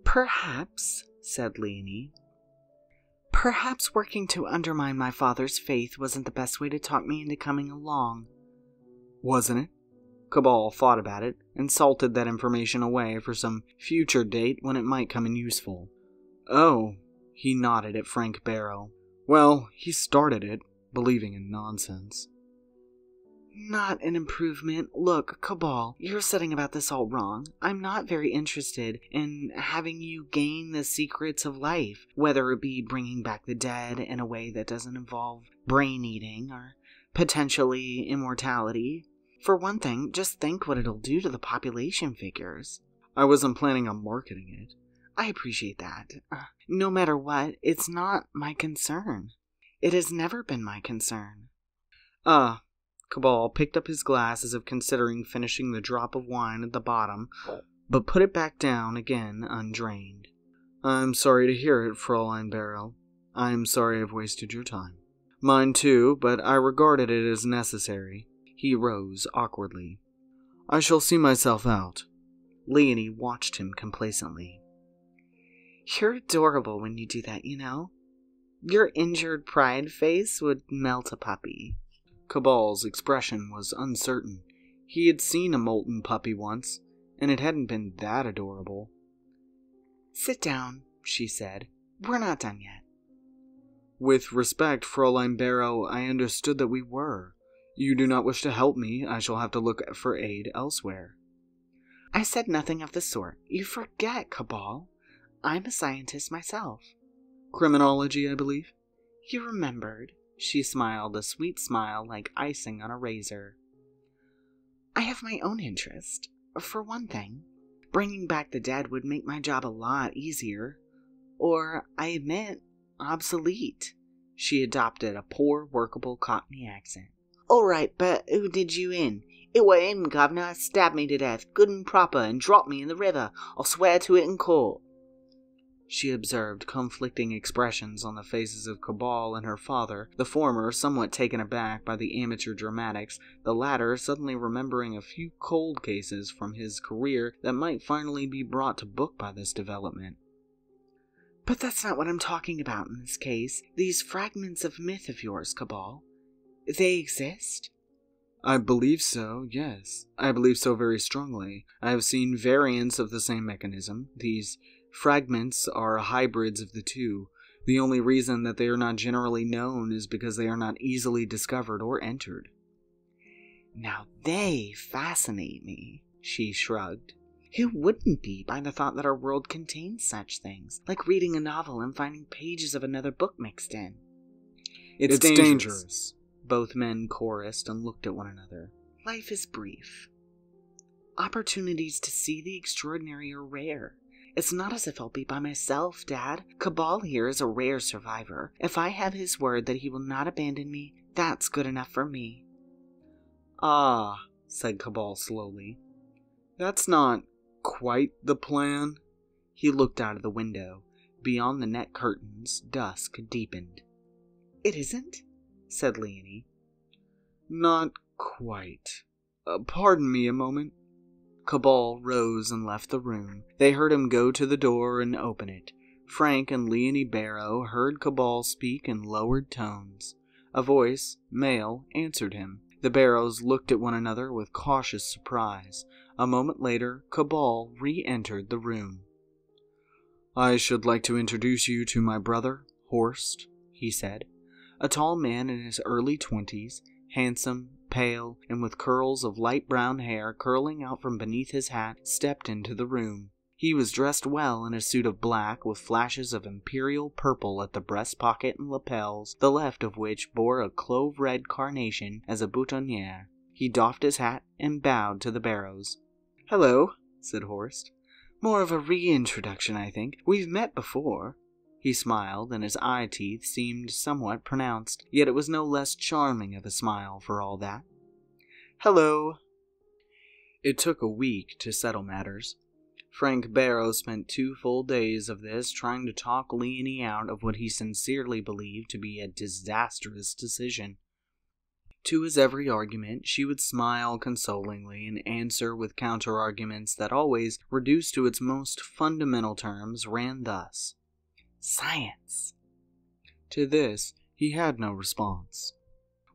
Perhaps, said Leonie, perhaps working to undermine my father's faith wasn't the best way to talk me into coming along. Wasn't it? Cabal thought about it and salted that information away for some future date when it might come in useful. Oh, he nodded at Frank Barrow. Well, he started it, believing in nonsense. Not an improvement. Look, Cabal, you're setting about this all wrong. I'm not very interested in having you gain the secrets of life, whether it be bringing back the dead in a way that doesn't involve brain-eating or potentially immortality. For one thing, just think what it'll do to the population figures. I wasn't planning on marketing it. I appreciate that. No matter what, it's not my concern. It has never been my concern. Cabal picked up his glass as if considering finishing the drop of wine at the bottom, but put it back down again undrained. I'm sorry to hear it, Fräulein Barrow. I'm sorry I've wasted your time. Mine too, but I regarded it as necessary. He rose awkwardly. I shall see myself out. Leonie watched him complacently. You're adorable when you do that, you know. Your injured pride face would melt a puppy. Cabal's expression was uncertain. He had seen a molten puppy once, and it hadn't been that adorable. Sit down, she said. We're not done yet. With respect, Fräulein Barrow, I understood that we were. You do not wish to help me, I shall have to look for aid elsewhere. I said nothing of the sort. You forget, Cabal. I'm a scientist myself. Criminology, I believe. You remembered. She smiled, a sweet smile like icing on a razor. I have my own interest. For one thing, bringing back the dead would make my job a lot easier. Or, I admit, obsolete. She adopted a poor, workable Cockney accent. All right, but who did you in? It were him, governor. Stabbed me to death, good and proper, and dropped me in the river. I'll swear to it in court. She observed conflicting expressions on the faces of Cabal and her father, the former somewhat taken aback by the amateur dramatics, the latter suddenly remembering a few cold cases from his career that might finally be brought to book by this development. But that's not what I'm talking about in this case. These fragments of myth of yours, Cabal. They exist? I believe so, yes. I believe so very strongly. I have seen variants of the same mechanism. These fragments are hybrids of the two. The only reason that they are not generally known is because they are not easily discovered or entered. Now they fascinate me, she shrugged. Who wouldn't be by the thought that our world contains such things, like reading a novel and finding pages of another book mixed in? It's dangerous. Both men chorused and looked at one another. Life is brief. Opportunities to see the extraordinary are rare. It's not as if I'll be by myself, Dad. Cabal here is a rare survivor. If I have his word that he will not abandon me, that's good enough for me. Ah, said Cabal slowly. That's not quite the plan. He looked out of the window. Beyond the net curtains, dusk deepened. It isn't? Said Leonie. Not quite. Pardon me a moment. Cabal rose and left the room. They heard him go to the door and open it. Frank and Leonie Barrow heard Cabal speak in lowered tones. A voice, male, answered him. The Barrows looked at one another with cautious surprise. A moment later, Cabal re-entered the room. I should like to introduce you to my brother, Horst, he said. A tall man in his early 20s, handsome, pale, and with curls of light brown hair curling out from beneath his hat, stepped into the room. He was dressed well in a suit of black with flashes of imperial purple at the breast pocket and lapels, the left of which bore a clove-red carnation as a boutonniere. He doffed his hat and bowed to the Barrows. "Hello," said Horst. "More of a reintroduction, I think. We've met before." He smiled, and his eye teeth seemed somewhat pronounced, yet it was no less charming of a smile for all that. "Hello." It took a week to settle matters. Frank Barrow spent 2 full days of this trying to talk Leonie out of what he sincerely believed to be a disastrous decision. To his every argument, she would smile consolingly and answer with counter-arguments that always, reduced to its most fundamental terms, ran thus. Science. To this, he had no response.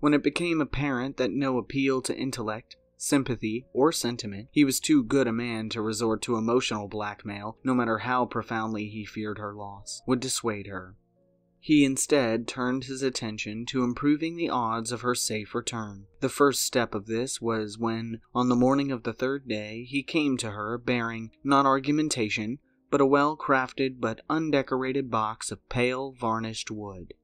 When it became apparent that no appeal to intellect, sympathy, or sentiment, he was too good a man to resort to emotional blackmail, no matter how profoundly he feared her loss, would dissuade her. He instead turned his attention to improving the odds of her safe return. The first step of this was when, on the morning of the 3rd day, he came to her bearing, not argumentation, but a well-crafted but undecorated box of pale, varnished wood.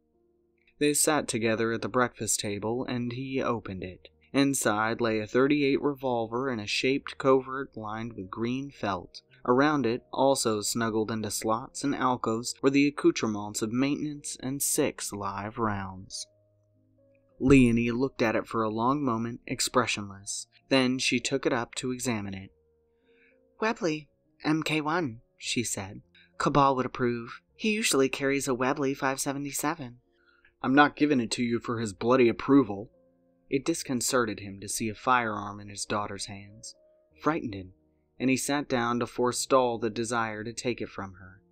They sat together at the breakfast table, and he opened it. Inside lay a .38 revolver in a shaped covert lined with green felt. Around it, also snuggled into slots and alcoves, were the accoutrements of maintenance and 6 live rounds. Leonie looked at it for a long moment, expressionless. Then she took it up to examine it. "Webley, MK1, she said. "Cabal would approve. He usually carries a Webley 577. "I'm not giving it to you for his bloody approval." It disconcerted him to see a firearm in his daughter's hands. Frightened him, and he sat down to forestall the desire to take it from her.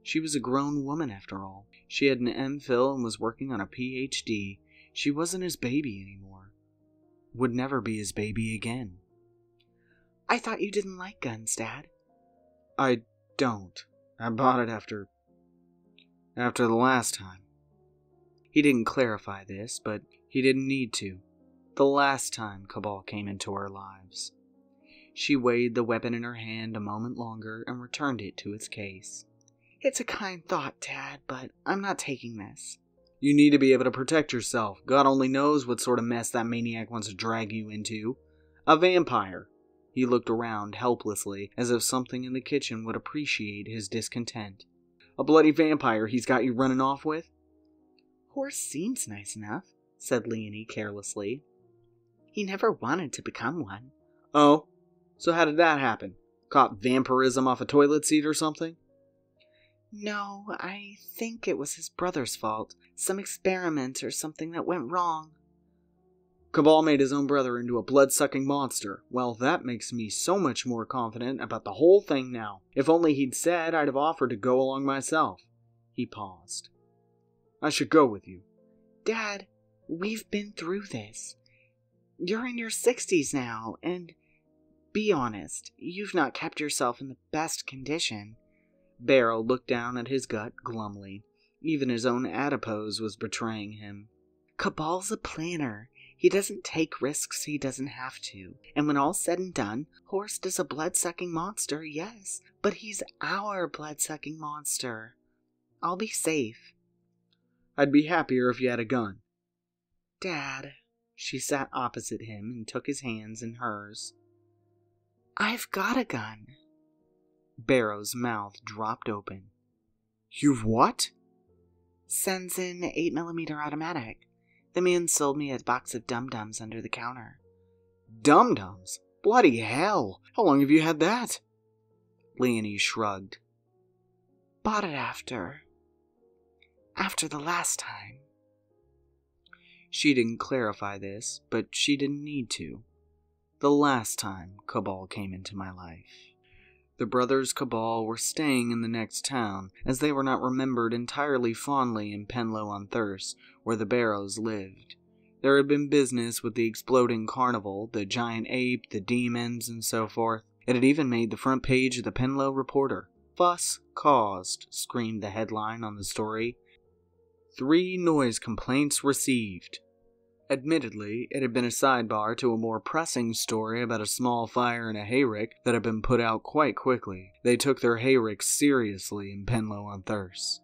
She was a grown woman after all. She had an MPhil and was working on a PhD. She wasn't his baby anymore. Would never be his baby again. "I thought you didn't like guns, Dad." "I don't. I bought it after After the last time. He didn't clarify this, but he didn't need to. The last time Cabal came into our lives. She weighed the weapon in her hand a moment longer and returned it to its case. It's a kind thought, Dad, but I'm not taking this. You need to be able to protect yourself. God only knows what sort of mess that maniac wants to drag you into. A vampire. He looked around helplessly, as if something in the kitchen would appreciate his discontent. A bloody vampire he's got you running off with? Horst seems nice enough, said Leonie carelessly. He never wanted to become one. Oh? So how did that happen? Caught vampirism off a toilet seat or something? No, I think it was his brother's fault. Some experiment or something that went wrong. Cabal made his own brother into a blood-sucking monster. Well, that makes me so much more confident about the whole thing now. If only he'd said, I'd have offered to go along myself. He paused. I should go with you. Dad, we've been through this. You're in your 60s now, and be honest, you've not kept yourself in the best condition. Barrow looked down at his gut glumly. Even his own adipose was betraying him. Cabal's a planner. He doesn't take risks he doesn't have to. And when all's said and done, Horst is a blood-sucking monster, yes, but he's our blood-sucking monster. I'll be safe. I'd be happier if you had a gun. Dad. She sat opposite him and took his hands in hers. I've got a gun. Barrow's mouth dropped open. You've what? Sensen 8mm automatic. The man sold me a box of dum-dums under the counter. Dum-dums? Bloody hell! How long have you had that? Leonie shrugged. Bought it after the last time. She didn't clarify this, but she didn't need to. The last time Cabal came into my life. The brothers Cabal were staying in the next town, as they were not remembered entirely fondly in Penlow-on-Thirst, where the Barrows lived. There had been business with the exploding carnival, the giant ape, the demons, and so forth. It had even made the front page of the Penlow Reporter. Fuss caused, screamed the headline on the story. 3 noise complaints received. Admittedly, it had been a sidebar to a more pressing story about a small fire in a hayrick that had been put out quite quickly. They took their hayricks seriously in Penlow-on-Thirst.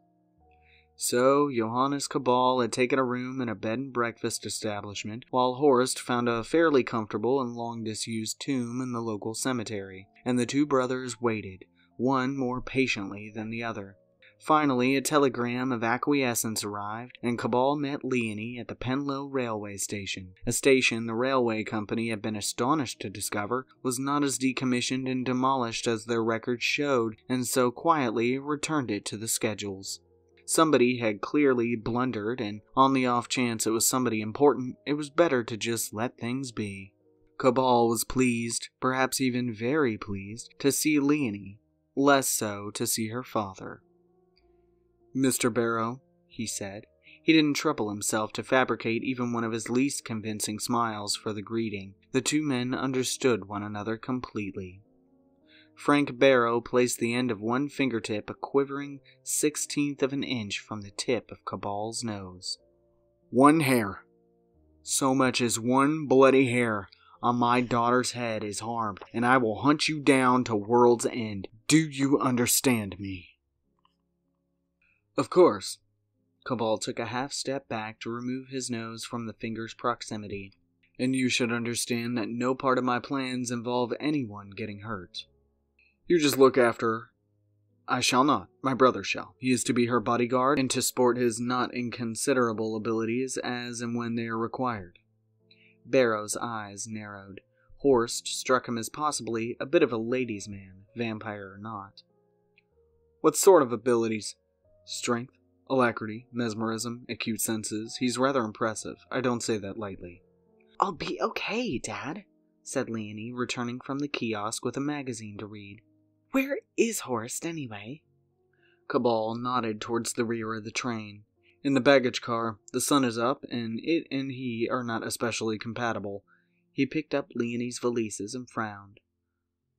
So, Johannes Cabal had taken a room in a bed and breakfast establishment, while Horst found a fairly comfortable and long-disused tomb in the local cemetery, and the 2 brothers waited, one more patiently than the other. Finally, a telegram of acquiescence arrived, and Cabal met Leonie at the Penlow railway station, a station the railway company had been astonished to discover was not as decommissioned and demolished as their records showed, and so quietly returned it to the schedules. Somebody had clearly blundered, and on the off chance it was somebody important, it was better to just let things be. Cabal was pleased, perhaps even very pleased, to see Leonie, less so to see her father. Mr. Barrow, he said. He didn't trouble himself to fabricate even one of his least convincing smiles for the greeting. The 2 men understood one another completely. Frank Barrow placed the end of one fingertip a quivering 1/16 of an inch from the tip of Cabal's nose. 1 hair. So much as 1 bloody hair on my daughter's head is harmed, and I will hunt you down to world's end. Do you understand me? Of course. Cabal took a half step back to remove his nose from the finger's proximity. And you should understand that no part of my plans involve anyone getting hurt. You just look after her. I shall not. My brother shall. He is to be her bodyguard and to sport his not inconsiderable abilities as and when they are required. Barrow's eyes narrowed. Horst struck him as possibly a bit of a ladies' man, vampire or not. What sort of abilities? Strength, alacrity, mesmerism, acute senses. He's rather impressive. I don't say that lightly. I'll be okay, Dad, said Leonie, returning from the kiosk with a magazine to read. Where is Horst, anyway? Cabal nodded towards the rear of the train. In the baggage car. The sun is up, and it and he are not especially compatible. He picked up Leonie's valises and frowned.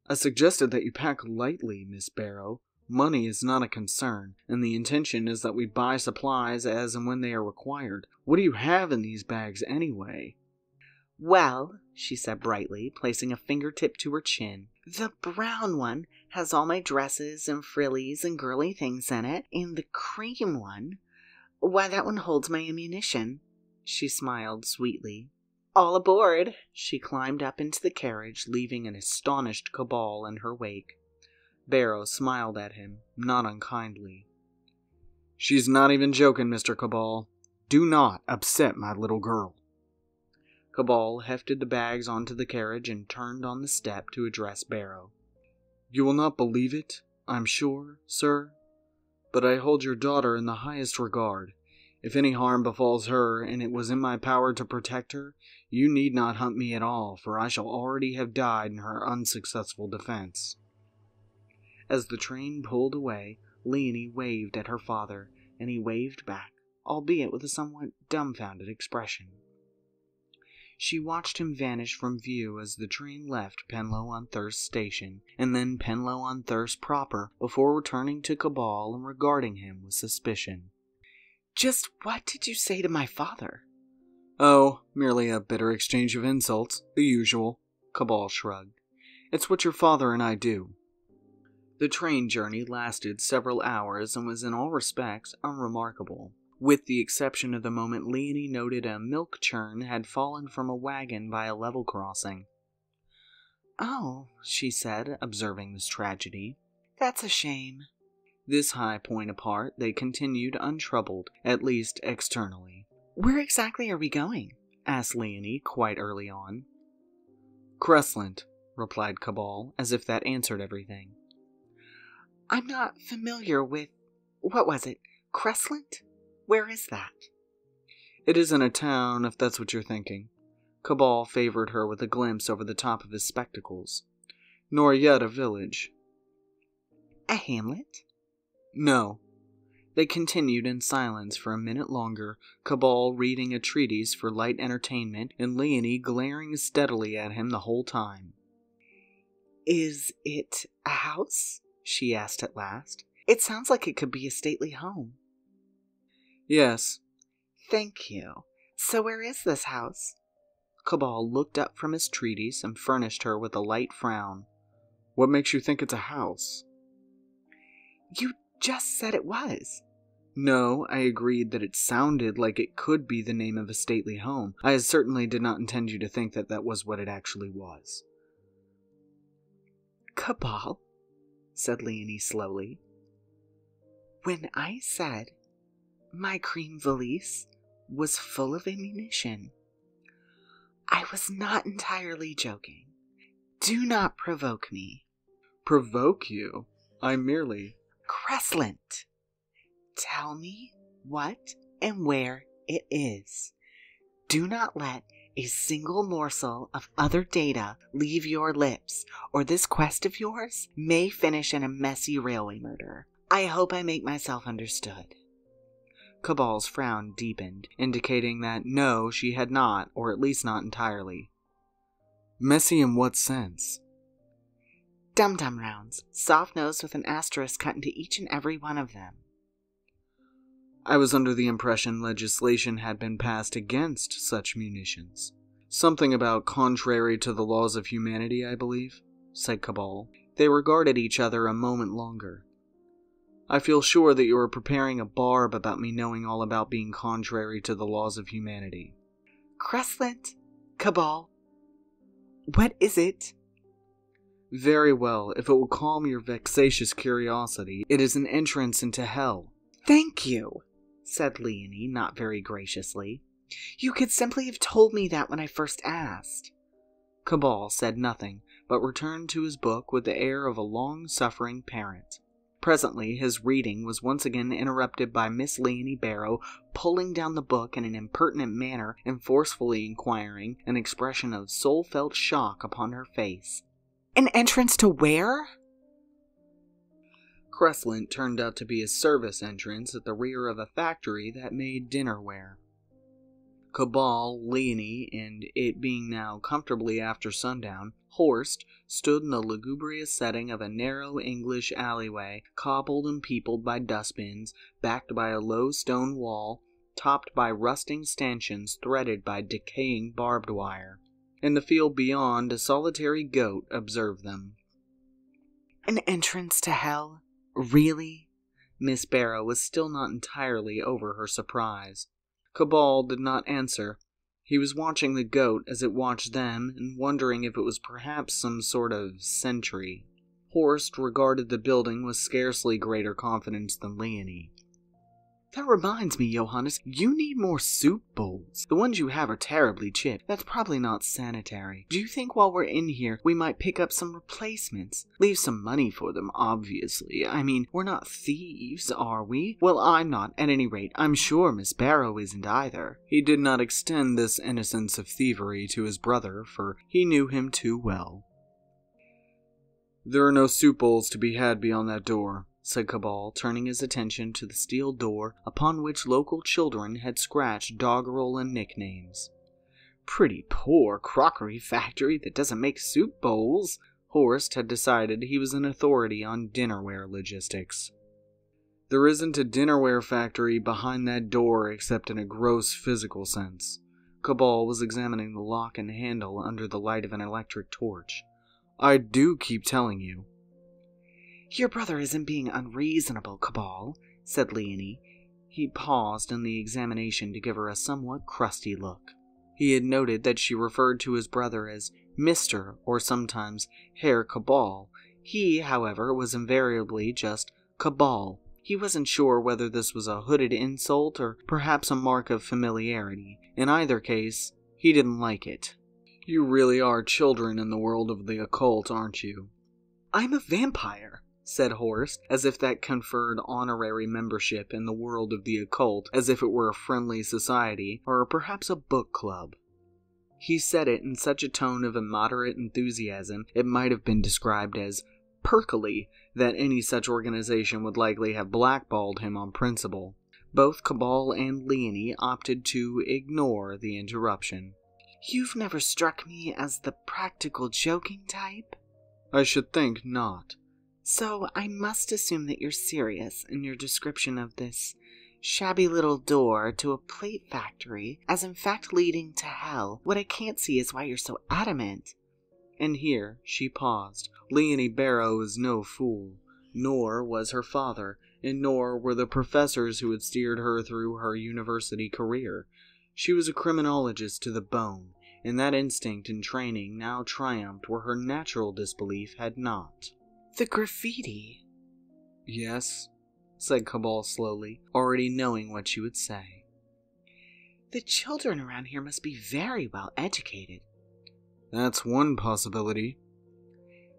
I suggested that you pack lightly, Miss Barrow. Money is not a concern, and the intention is that we buy supplies as and when they are required. What do you have in these bags anyway? Well, she said brightly, placing a fingertip to her chin, the brown one has all my dresses and frillies and girly things in it, and the cream one, why, that one holds my ammunition. She smiled sweetly. All aboard! She climbed up into the carriage, leaving an astonished Cabal in her wake. Barrow smiled at him, not unkindly. She's not even joking, Mr. Cabal. Do not upset my little girl. Cabal hefted the bags onto the carriage and turned on the step to address Barrow. You will not believe it, I'm sure, sir, but I hold your daughter in the highest regard. If any harm befalls her, and it was in my power to protect her, you need not hunt me at all, for I shall already have died in her unsuccessful defense. As the train pulled away, Leonie waved at her father, and he waved back, albeit with a somewhat dumbfounded expression. She watched him vanish from view as the train left Penlow-on-Thirst station, and then Penlow-on-Thirst proper, before returning to Cabal and regarding him with suspicion. Just what did you say to my father? Oh, merely a bitter exchange of insults, the usual, Cabal shrugged. It's what your father and I do. The train journey lasted several hours and was in all respects unremarkable, with the exception of the moment Leonie noted a milk churn had fallen from a wagon by a level crossing. Oh, she said, observing this tragedy. That's a shame. This high point apart, they continued untroubled, at least externally. Where exactly are we going? Asked Leonie quite early on. Cressland, replied Cabal, as if that answered everything. I'm not familiar with... What was it? Cressland? Where is that? It isn't a town, if that's what you're thinking. Cabal favored her with a glimpse over the top of his spectacles. Nor yet a village. A hamlet? No. They continued in silence for a minute longer, Cabal reading a treatise for light entertainment, and Leonie glaring steadily at him the whole time. Is it a house? She asked at last. It sounds like it could be a stately home. Yes. Thank you. So where is this house? Cabal looked up from his treatise and furnished her with a light frown. What makes you think it's a house? You just said it was. No, I agreed that it sounded like it could be the name of a stately home. I certainly did not intend you to think that that was what it actually was. Cabal, said Leonie slowly. When I said my cream valise was full of ammunition, I was not entirely joking. Do not provoke me. Provoke you? I merely... Cressland, tell me what and where it is. Do not let a single morsel of other data leave your lips, or this quest of yours may finish in a messy railway murder. I hope I make myself understood. Cabal's frown deepened, indicating that no, she had not, or at least not entirely. Messy in what sense? Dum-dum rounds, soft-nosed with an asterisk cut into each and every one of them. I was under the impression legislation had been passed against such munitions. Something about contrary to the laws of humanity, I believe, said Cabal. They regarded each other a moment longer. I feel sure that you are preparing a barb about me knowing all about being contrary to the laws of humanity. Cressland, Cabal, what is it? Very well, if it will calm your vexatious curiosity, it is an entrance into hell. Thank you, said Leonie, not very graciously. You could simply have told me that when I first asked. Cabal said nothing, but returned to his book with the air of a long-suffering parent. Presently, his reading was once again interrupted by Miss Leonie Barrow pulling down the book in an impertinent manner and forcefully inquiring, an expression of soul-felt shock upon her face. An entrance to where? Cressland turned out to be a service entrance at the rear of a factory that made dinnerware. Cabal, Leonie, and it being now comfortably after sundown, Horst stood in the lugubrious setting of a narrow English alleyway, cobbled and peopled by dustbins, backed by a low stone wall, topped by rusting stanchions threaded by decaying barbed wire. In the field beyond, a solitary goat observed them. An entrance to hell? Really? Miss Barrow was still not entirely over her surprise. Cabal did not answer. He was watching the goat as it watched them and wondering if it was perhaps some sort of sentry. Horst regarded the building with scarcely greater confidence than Leonie. That reminds me, Johannes, you need more soup bowls. The ones you have are terribly chipped. That's probably not sanitary. Do you think while we're in here, we might pick up some replacements? Leave some money for them, obviously. I mean, we're not thieves, are we? Well, I'm not. At any rate, I'm sure Miss Barrow isn't either. He did not extend this innocence of thievery to his brother, for he knew him too well. There are no soup bowls to be had beyond that door, said Cabal, turning his attention to the steel door upon which local children had scratched doggerel and nicknames. Pretty poor crockery factory that doesn't make soup bowls. Horst had decided he was an authority on dinnerware logistics. There isn't a dinnerware factory behind that door except in a gross physical sense. Cabal was examining the lock and handle under the light of an electric torch. I do keep telling you. Your brother isn't being unreasonable, Cabal, said Leonie. He paused in the examination to give her a somewhat crusty look. He had noted that she referred to his brother as Mr. or sometimes Herr Cabal. He, however, was invariably just Cabal. He wasn't sure whether this was a hooded insult or perhaps a mark of familiarity. In either case, he didn't like it. You really are children in the world of the occult, aren't you? I'm a vampire, said Horst, as if that conferred honorary membership in the world of the occult, as if it were a friendly society, or perhaps a book club. He said it in such a tone of immoderate enthusiasm it might have been described as perkily that any such organization would likely have blackballed him on principle. Both Cabal and Leonie opted to ignore the interruption. You've never struck me as the practical joking type? I should think not. So I must assume that you're serious in your description of this shabby little door to a plate factory as in fact leading to hell. What I can't see is why you're so adamant. And here she paused. Leonie Barrow is no fool, nor was her father, and nor were the professors who had steered her through her university career. She was a criminologist to the bone, and that instinct and training now triumphed where her natural disbelief had not. The graffiti. Yes, said Cabal slowly, already knowing what she would say. The children around here must be very well educated. That's one possibility.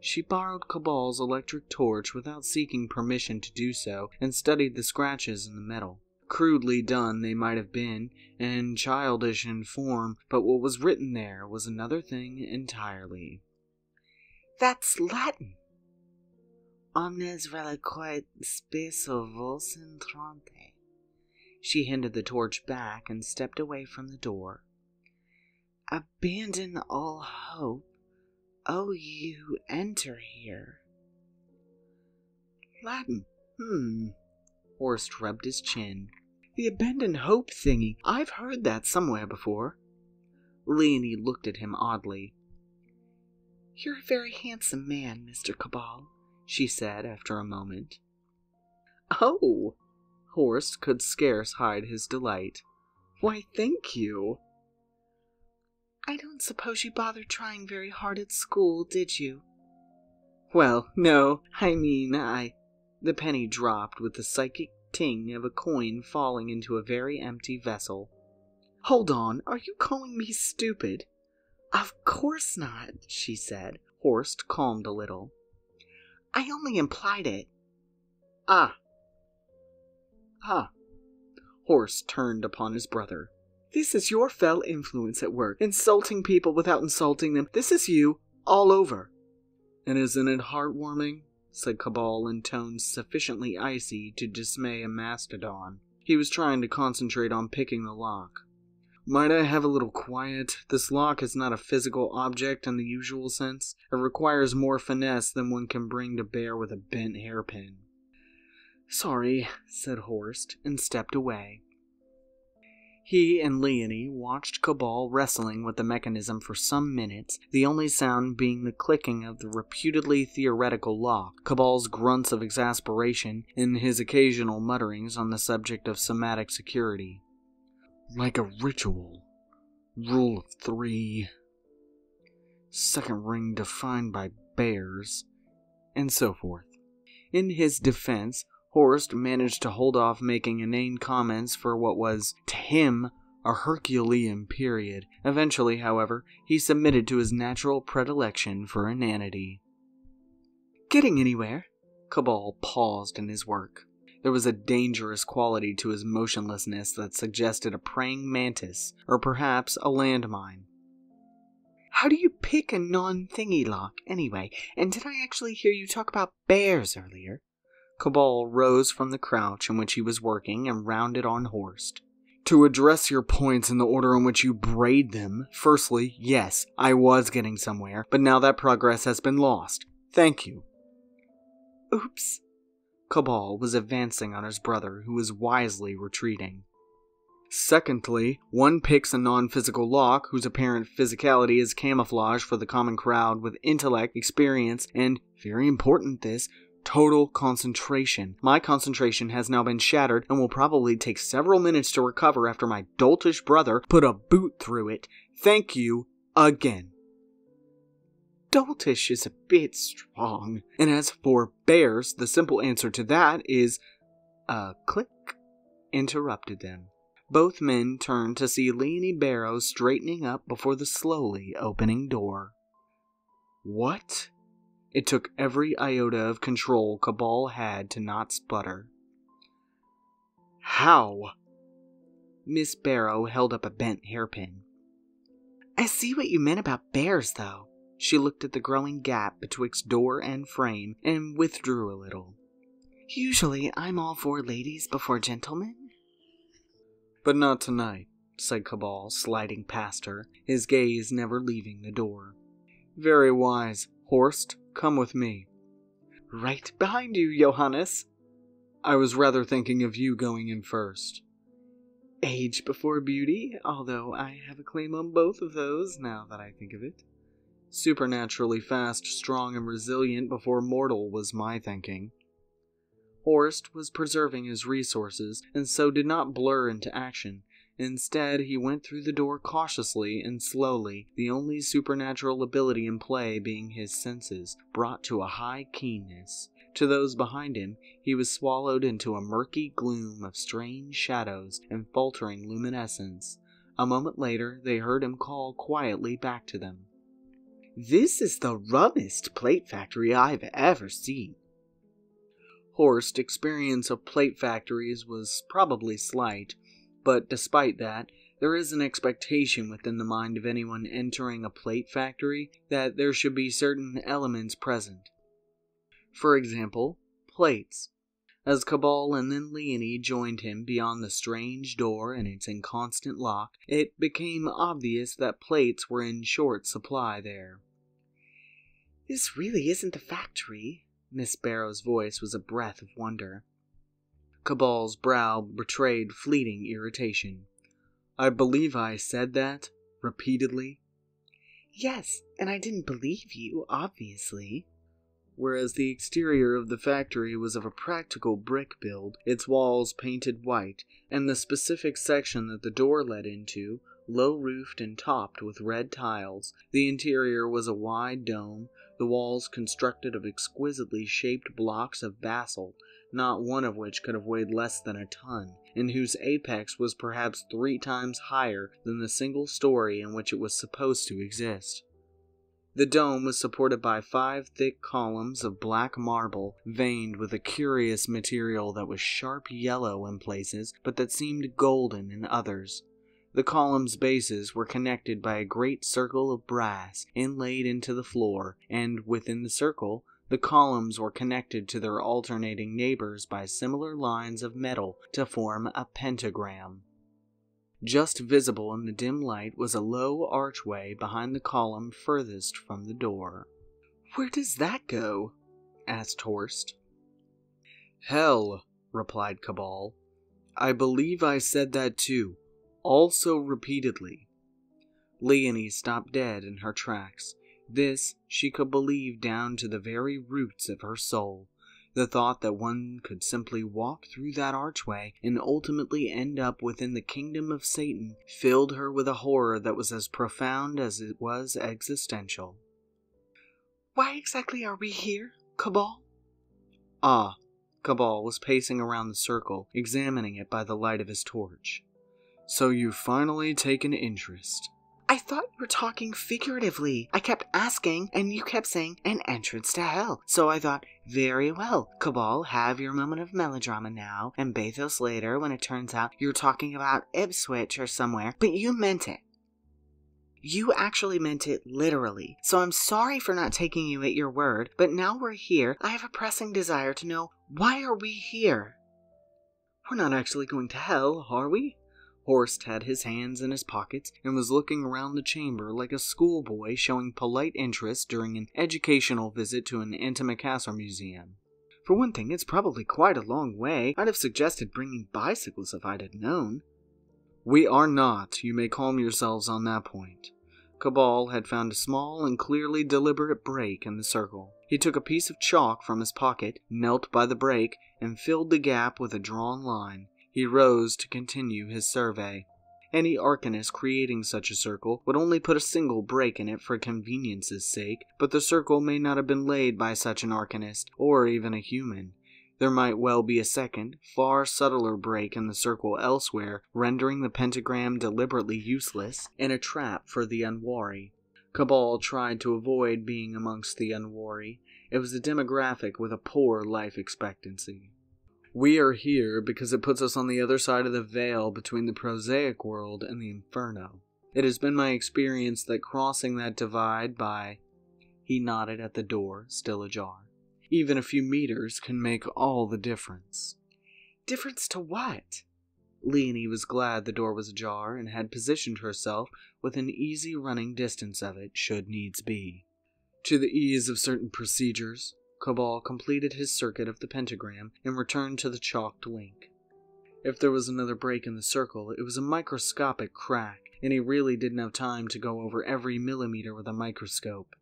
She borrowed Cabal's electric torch without seeking permission to do so, and studied the scratches in the metal. Crudely done they might have been, and childish in form, but what was written there was another thing entirely. That's Latin. Omnes reliquit spesso vos intrante. She handed the torch back and stepped away from the door. Abandon all hope. Oh, you enter here. Latin. Horst rubbed his chin. The abandon hope thingy. I've heard that somewhere before. Leonie looked at him oddly. You're a very handsome man, Mr. Cabal, she said after a moment. Oh! Horst could scarce hide his delight. Why, thank you. I don't suppose you bothered trying very hard at school, did you? Well, no, I mean, The penny dropped with the psychic ting of a coin falling into a very empty vessel. Hold on, are you calling me stupid? Of course not, she said. Horst calmed a little. I only implied it. Ah. Horst turned upon his brother. This is your fell influence at work, insulting people without insulting them. This is you, all over. And isn't it heartwarming? Said Cabal in tones sufficiently icy to dismay a mastodon. He was trying to concentrate on picking the lock. Might I have a little quiet? This lock is not a physical object in the usual sense. It requires more finesse than one can bring to bear with a bent hairpin. Sorry, said Horst, and stepped away. He and Leonie watched Cabal wrestling with the mechanism for some minutes, the only sound being the clicking of the reputedly theoretical lock, Cabal's grunts of exasperation, and his occasional mutterings on the subject of somatic security. Like a ritual. Rule of 3. Second ring defined by bears. And so forth. In his defense, Horst managed to hold off making inane comments for what was, to him, a Herculean period. Eventually, however, he submitted to his natural predilection for inanity. Getting anywhere? Cabal paused in his work. There was a dangerous quality to his motionlessness that suggested a praying mantis, or perhaps a landmine. How do you pick a non-thingy lock, anyway? And did I actually hear you talk about bears earlier? Cabal rose from the crouch in which he was working and rounded on Horst. To address your points in the order in which you braid them, firstly, yes, I was getting somewhere, but now that progress has been lost. Thank you. Oops. Cabal was advancing on his brother, who was wisely retreating. Secondly, one picks a non-physical lock whose apparent physicality is camouflage for the common crowd with intellect, experience, and, very important this, total concentration. My concentration has now been shattered and will probably take several minutes to recover after my doltish brother put a boot through it. Thank you again. Doltish is a bit strong. And as for bears, the simple answer to that is... A click interrupted them. Both men turned to see Leonie Barrows straightening up before the slowly opening door. What? It took every iota of control Cabal had to not sputter. How? Miss Barrow held up a bent hairpin. I see what you meant about bears, though. She looked at the growing gap betwixt door and frame and withdrew a little. Usually I'm all for ladies before gentlemen. But not tonight, said Cabal, sliding past her, his gaze never leaving the door. Very wise. Horst, come with me. Right behind you, Johannes. I was rather thinking of you going in first. Age before beauty, although I have a claim on both of those now that I think of it. Supernaturally fast, strong, and resilient before mortal was my thinking. Horst was preserving his resources, and so did not blur into action. Instead, he went through the door cautiously and slowly, the only supernatural ability in play being his senses, brought to a high keenness. To those behind him, he was swallowed into a murky gloom of strange shadows and faltering luminescence. A moment later, they heard him call quietly back to them. This is the rummest plate factory I've ever seen. Horst's experience of plate factories was probably slight, but despite that, there is an expectation within the mind of anyone entering a plate factory that there should be certain elements present. For example, plates. As Cabal and then Leonie joined him beyond the strange door and its inconstant lock, it became obvious that plates were in short supply there. This really isn't a factory. Miss Barrow's voice was a breath of wonder. Cabal's brow betrayed fleeting irritation. I believe I said that repeatedly. Yes, and I didn't believe you, obviously. Whereas the exterior of the factory was of a practical brick build, its walls painted white, and the specific section that the door led into, low-roofed and topped with red tiles. The interior was a wide dome, the walls constructed of exquisitely shaped blocks of basalt, not one of which could have weighed less than a ton, and whose apex was perhaps 3 times higher than the single story in which it was supposed to exist. The dome was supported by 5 thick columns of black marble, veined with a curious material that was sharp yellow in places, but that seemed golden in others. The columns' bases were connected by a great circle of brass inlaid into the floor, and within the circle, the columns were connected to their alternating neighbors by similar lines of metal to form a pentagram. Just visible in the dim light was a low archway behind the column furthest from the door. "Where does that go?" asked Horst. "Hell," replied Cabal. "I believe I said that too, also repeatedly." Leonie stopped dead in her tracks. This she could believe down to the very roots of her soul. The thought that one could simply walk through that archway and ultimately end up within the kingdom of Satan filled her with a horror that was as profound as it was existential. "Why exactly are we here, Cabal?" Ah, Cabal was pacing around the circle, examining it by the light of his torch. "So you've finally taken interest." "I thought you were talking figuratively. I kept asking, and you kept saying, an entrance to hell. So I thought, very well, Cabal, have your moment of melodrama now, and bathos later when it turns out you're talking about Ipswich or somewhere, but you meant it. You actually meant it literally. So I'm sorry for not taking you at your word, but now we're here, I have a pressing desire to know, why are we here?" "We're not actually going to hell, are we?" Horst had his hands in his pockets and was looking around the chamber like a schoolboy showing polite interest during an educational visit to an antimacassar museum. "For one thing, it's probably quite a long way. I'd have suggested bringing bicycles if I'd had known." "We are not, you may calm yourselves on that point." Cabal had found a small and clearly deliberate break in the circle. He took a piece of chalk from his pocket, knelt by the break, and filled the gap with a drawn line. He rose to continue his survey. Any arcanist creating such a circle would only put a single break in it for convenience's sake, but the circle may not have been laid by such an arcanist, or even a human. There might well be a second, far subtler break in the circle elsewhere, rendering the pentagram deliberately useless and a trap for the unwary. Cabal tried to avoid being amongst the unwary. It was a demographic with a poor life expectancy. "We are here because it puts us on the other side of the veil between the prosaic world and the inferno. It has been my experience that crossing that divide by—" He nodded at the door, still ajar. "Even a few meters can make all the difference." "Difference to what?" Leonie was glad the door was ajar and had positioned herself within easy running distance of it, should needs be. "To the ease of certain procedures." Cabal completed his circuit of the pentagram and returned to the chalked link. If there was another break in the circle, it was a microscopic crack, and he really didn't have time to go over every millimeter with a microscope.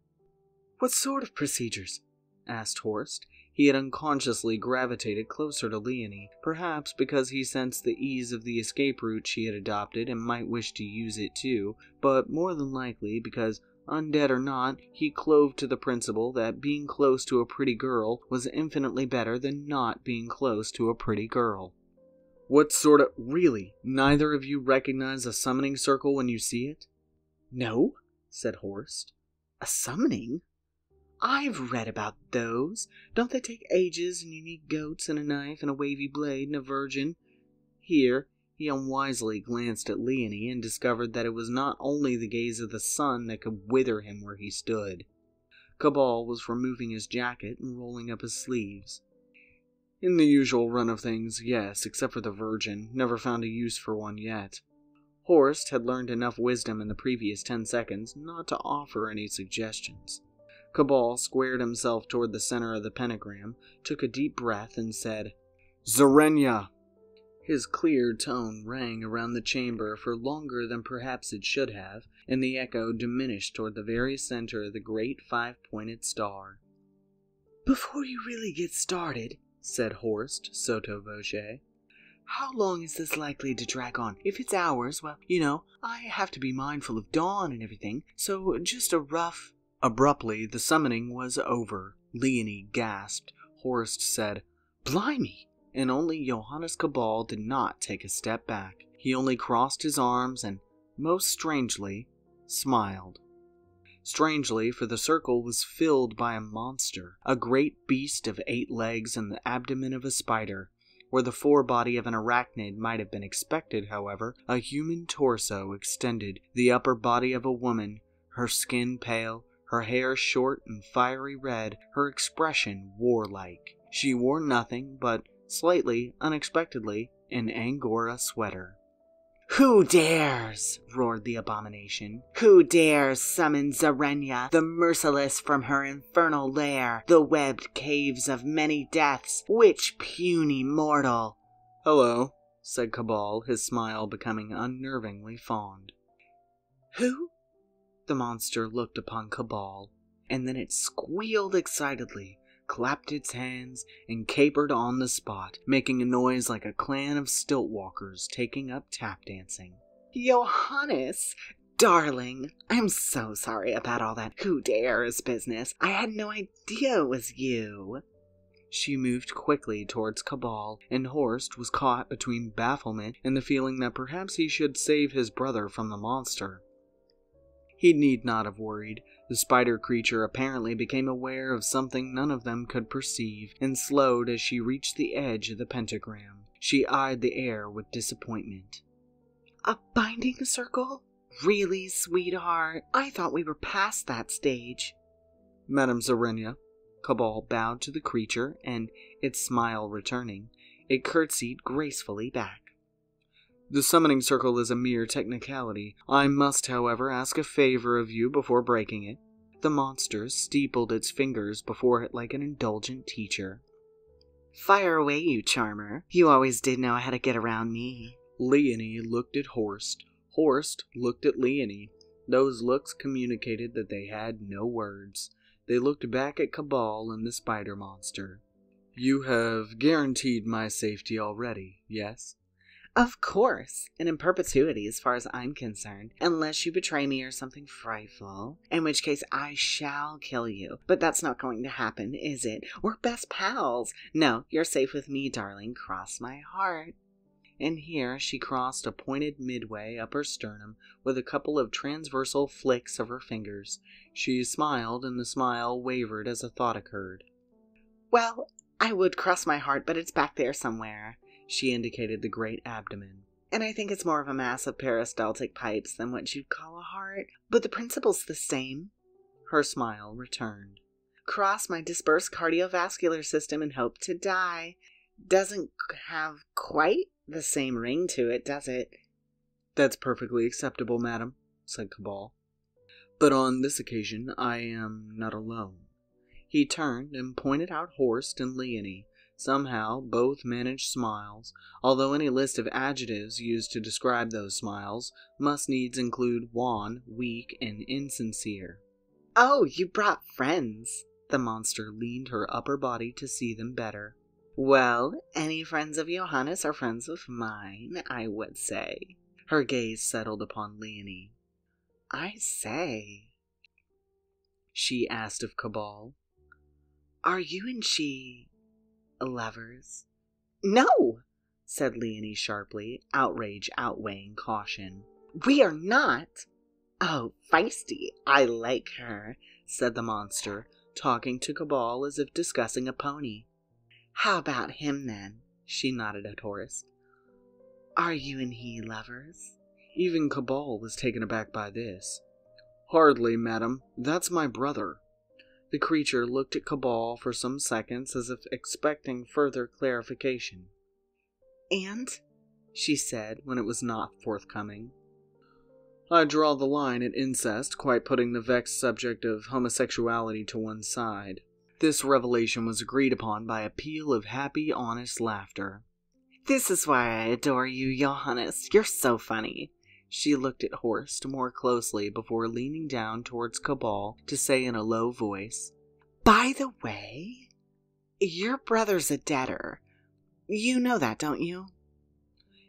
"What sort of procedures?" asked Horst. He had unconsciously gravitated closer to Leonie, perhaps because he sensed the ease of the escape route she had adopted and might wish to use it too, but more than likely because, undead or not, he clove to the principle that being close to a pretty girl was infinitely better than not being close to a pretty girl. "What sort of— Really, neither of you recognize a summoning circle when you see it?" "No," said Horst. "A summoning? I've read about those. Don't they take ages, and you need goats and a knife and a wavy blade and a virgin?" Here, he unwisely glanced at Leonie and discovered that it was not only the gaze of the sun that could wither him where he stood. Cabal was removing his jacket and rolling up his sleeves. "In the usual run of things, yes, except for the virgin. Never found a use for one yet." Horst had learned enough wisdom in the previous 10 seconds not to offer any suggestions. Cabal squared himself toward the center of the pentagram, took a deep breath, and said, "Zarenya!" His clear tone rang around the chamber for longer than perhaps it should have, and the echo diminished toward the very center of the great 5-pointed star. "Before you really get started," said Horst, sotto voce, "how long is this likely to drag on? If it's hours, well, I have to be mindful of dawn and everything, so just a rough—" Abruptly, the summoning was over. Leonie gasped. Horst said, "Blimey!" And only Johannes Cabal did not take a step back. He only crossed his arms and, most strangely, smiled. Strangely, for the circle was filled by a monster, a great beast of 8 legs and the abdomen of a spider. Where the forebody of an arachnid might have been expected, however, a human torso extended, the upper body of a woman, her skin pale, her hair short and fiery red, her expression warlike. She wore nothing but, slightly unexpectedly, an Angora sweater. "Who dares?" roared the abomination. "Who dares summon Zarenya, the merciless, from her infernal lair, the webbed caves of many deaths? Which puny mortal?" "Hello," said Cabal, his smile becoming unnervingly fond. "Who?" The monster looked upon Cabal, and then it squealed excitedly, clapped its hands, and capered on the spot, making a noise like a clan of stilt walkers taking up tap dancing. "Johannes, darling, I'm so sorry about all that who dares business. I had no idea it was you." She moved quickly towards Cabal, and Horst was caught between bafflement and the feeling that perhaps he should save his brother from the monster. He need not have worried. The spider creature apparently became aware of something none of them could perceive, and slowed as she reached the edge of the pentagram. She eyed the air with disappointment. "A binding circle? Really, sweetheart? I thought we were past that stage." "Madame Zarenya." Cabal bowed to the creature, and, its smile returning, it curtsied gracefully back. "The summoning circle is a mere technicality. I must, however, ask a favor of you before breaking it." The monster steepled its fingers before it like an indulgent teacher. "Fire away, you charmer. You always did know how to get around me." Leonie looked at Horst. Horst looked at Leonie. Those looks communicated that they had no words. They looked back at Cabal and the spider monster. "You have guaranteed my safety already, yes?" "Of course, and in perpetuity as far as I'm concerned, unless you betray me or something frightful, in which case I shall kill you. But that's not going to happen, is it? We're best pals. No, you're safe with me, darling. Cross my heart." And here she crossed a pointed midway up her sternum with a couple of transversal flicks of her fingers. She smiled, and the smile wavered as a thought occurred. "Well, I would cross my heart, but it's back there somewhere." She indicated the great abdomen. "And I think it's more of a mass of peristaltic pipes than what you'd call a heart. But the principle's the same." Her smile returned. "Cross my dispersed cardiovascular system and hope to die. Doesn't have quite the same ring to it, does it?" "That's perfectly acceptable, madam," said Cabal. "But on this occasion I am not alone." He turned and pointed out Horst and Leonie. Somehow both managed smiles, although any list of adjectives used to describe those smiles must needs include wan, weak, and insincere. "Oh, you brought friends." The monster leaned her upper body to see them better. "Well, any friends of Johannes are friends of mine, I would say." Her gaze settled upon Leonie. "I say," she asked of Cabal, "are you and she lovers?" "No," said Leonie sharply, outrage outweighing caution. "We are not." "Oh, feisty. I like her," said the monster, talking to Cabal as if discussing a pony. "How about him, then?" She nodded at Horst. "Are you and he lovers?" Even Cabal was taken aback by this. "Hardly, madam. That's my brother." The creature looked at Cabal for some seconds as if expecting further clarification. "And?" she said when it was not forthcoming. "I draw the line at incest, quite putting the vexed subject of homosexuality to one side." This revelation was agreed upon by a peal of happy, honest laughter. "This is why I adore you, Johannes. You're so funny." She looked at Horst more closely before leaning down towards Cabal to say in a low voice, "By the way, your brother's a debtor. You know that, don't you?"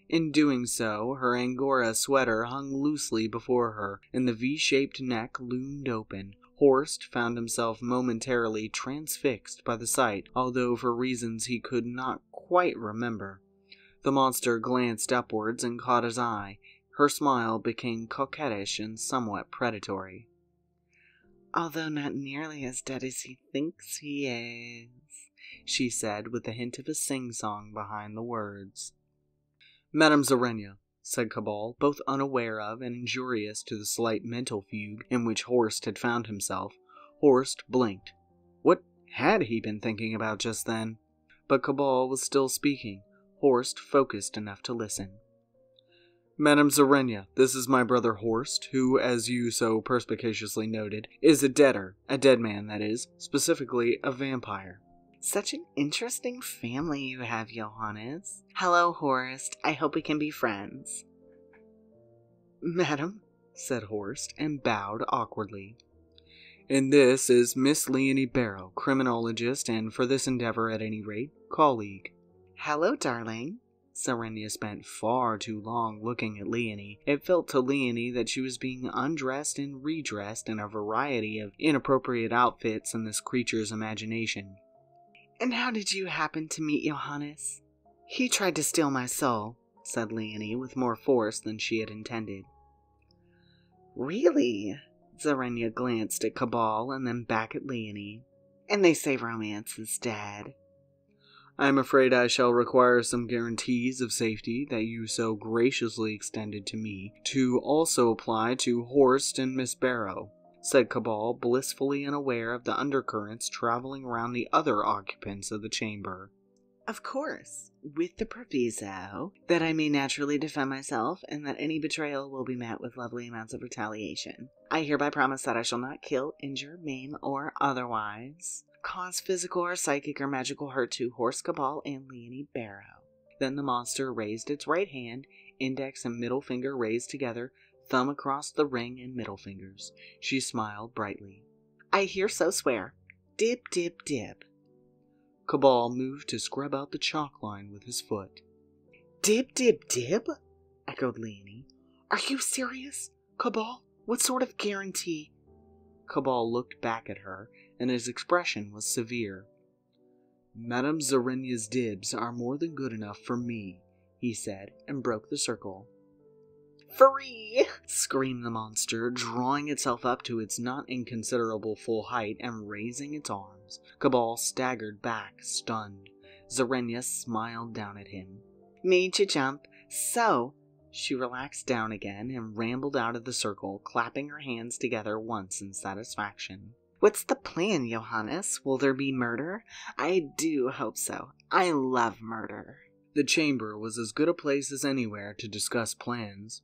In doing so, her Angora sweater hung loosely before her, and the V-shaped neck loomed open. Horst found himself momentarily transfixed by the sight, although for reasons he could not quite remember. The monster glanced upwards and caught his eye. Her smile became coquettish and somewhat predatory. "Although not nearly as dead as he thinks he is," she said with a hint of a sing-song behind the words. "Madame Zarenya," said Cabal, both unaware of and injurious to the slight mental fugue in which Horst had found himself. Horst blinked. What had he been thinking about just then? But Cabal was still speaking. Horst focused enough to listen. Madame Zarenya, this is my brother Horst, who, as you so perspicaciously noted, is a deader. A dead man, that is, specifically a vampire. Such an interesting family you have, Johannes. Hello, Horst. I hope we can be friends. Madam, said Horst, and bowed awkwardly. And this is Miss Leonie Barrow, criminologist, and for this endeavor at any rate, colleague. Hello, darling. Zarenya spent far too long looking at Leonie. It felt to Leonie that she was being undressed and redressed in a variety of inappropriate outfits in this creature's imagination. And how did you happen to meet Johannes? He tried to steal my soul, said Leonie with more force than she had intended. Really? Zarenya glanced at Cabal and then back at Leonie. And they say romance is dead. I am afraid I shall require some guarantees of safety that you so graciously extended to me to also apply to Horst and Miss Barrow, said Cabal, blissfully unaware of the undercurrents traveling around the other occupants of the chamber. Of course, with the proviso that I may naturally defend myself and that any betrayal will be met with lovely amounts of retaliation. I hereby promise that I shall not kill, injure, maim, or otherwise cause physical or psychic or magical hurt to Horst Cabal and Leonie Barrow. Then the monster raised its right hand, index and middle finger raised together, thumb across the ring and middle fingers. She smiled brightly. I hear so swear. Dib, dib, dib. Cabal moved to scrub out the chalk line with his foot. Dib, dib, dib? Echoed Leonie. Are you serious, Cabal? What sort of guarantee? Cabal looked back at her, and his expression was severe. Madame Zarenya's dibs are more than good enough for me, he said, and broke the circle. Free! Screamed the monster, drawing itself up to its not inconsiderable full height and raising its arms. Cabal staggered back, stunned. Zarenya smiled down at him. Made you jump. So, she relaxed down again and rambled out of the circle, clapping her hands together once in satisfaction. What's the plan, Johannes? Will there be murder? I do hope so. I love murder. The chamber was as good a place as anywhere to discuss plans.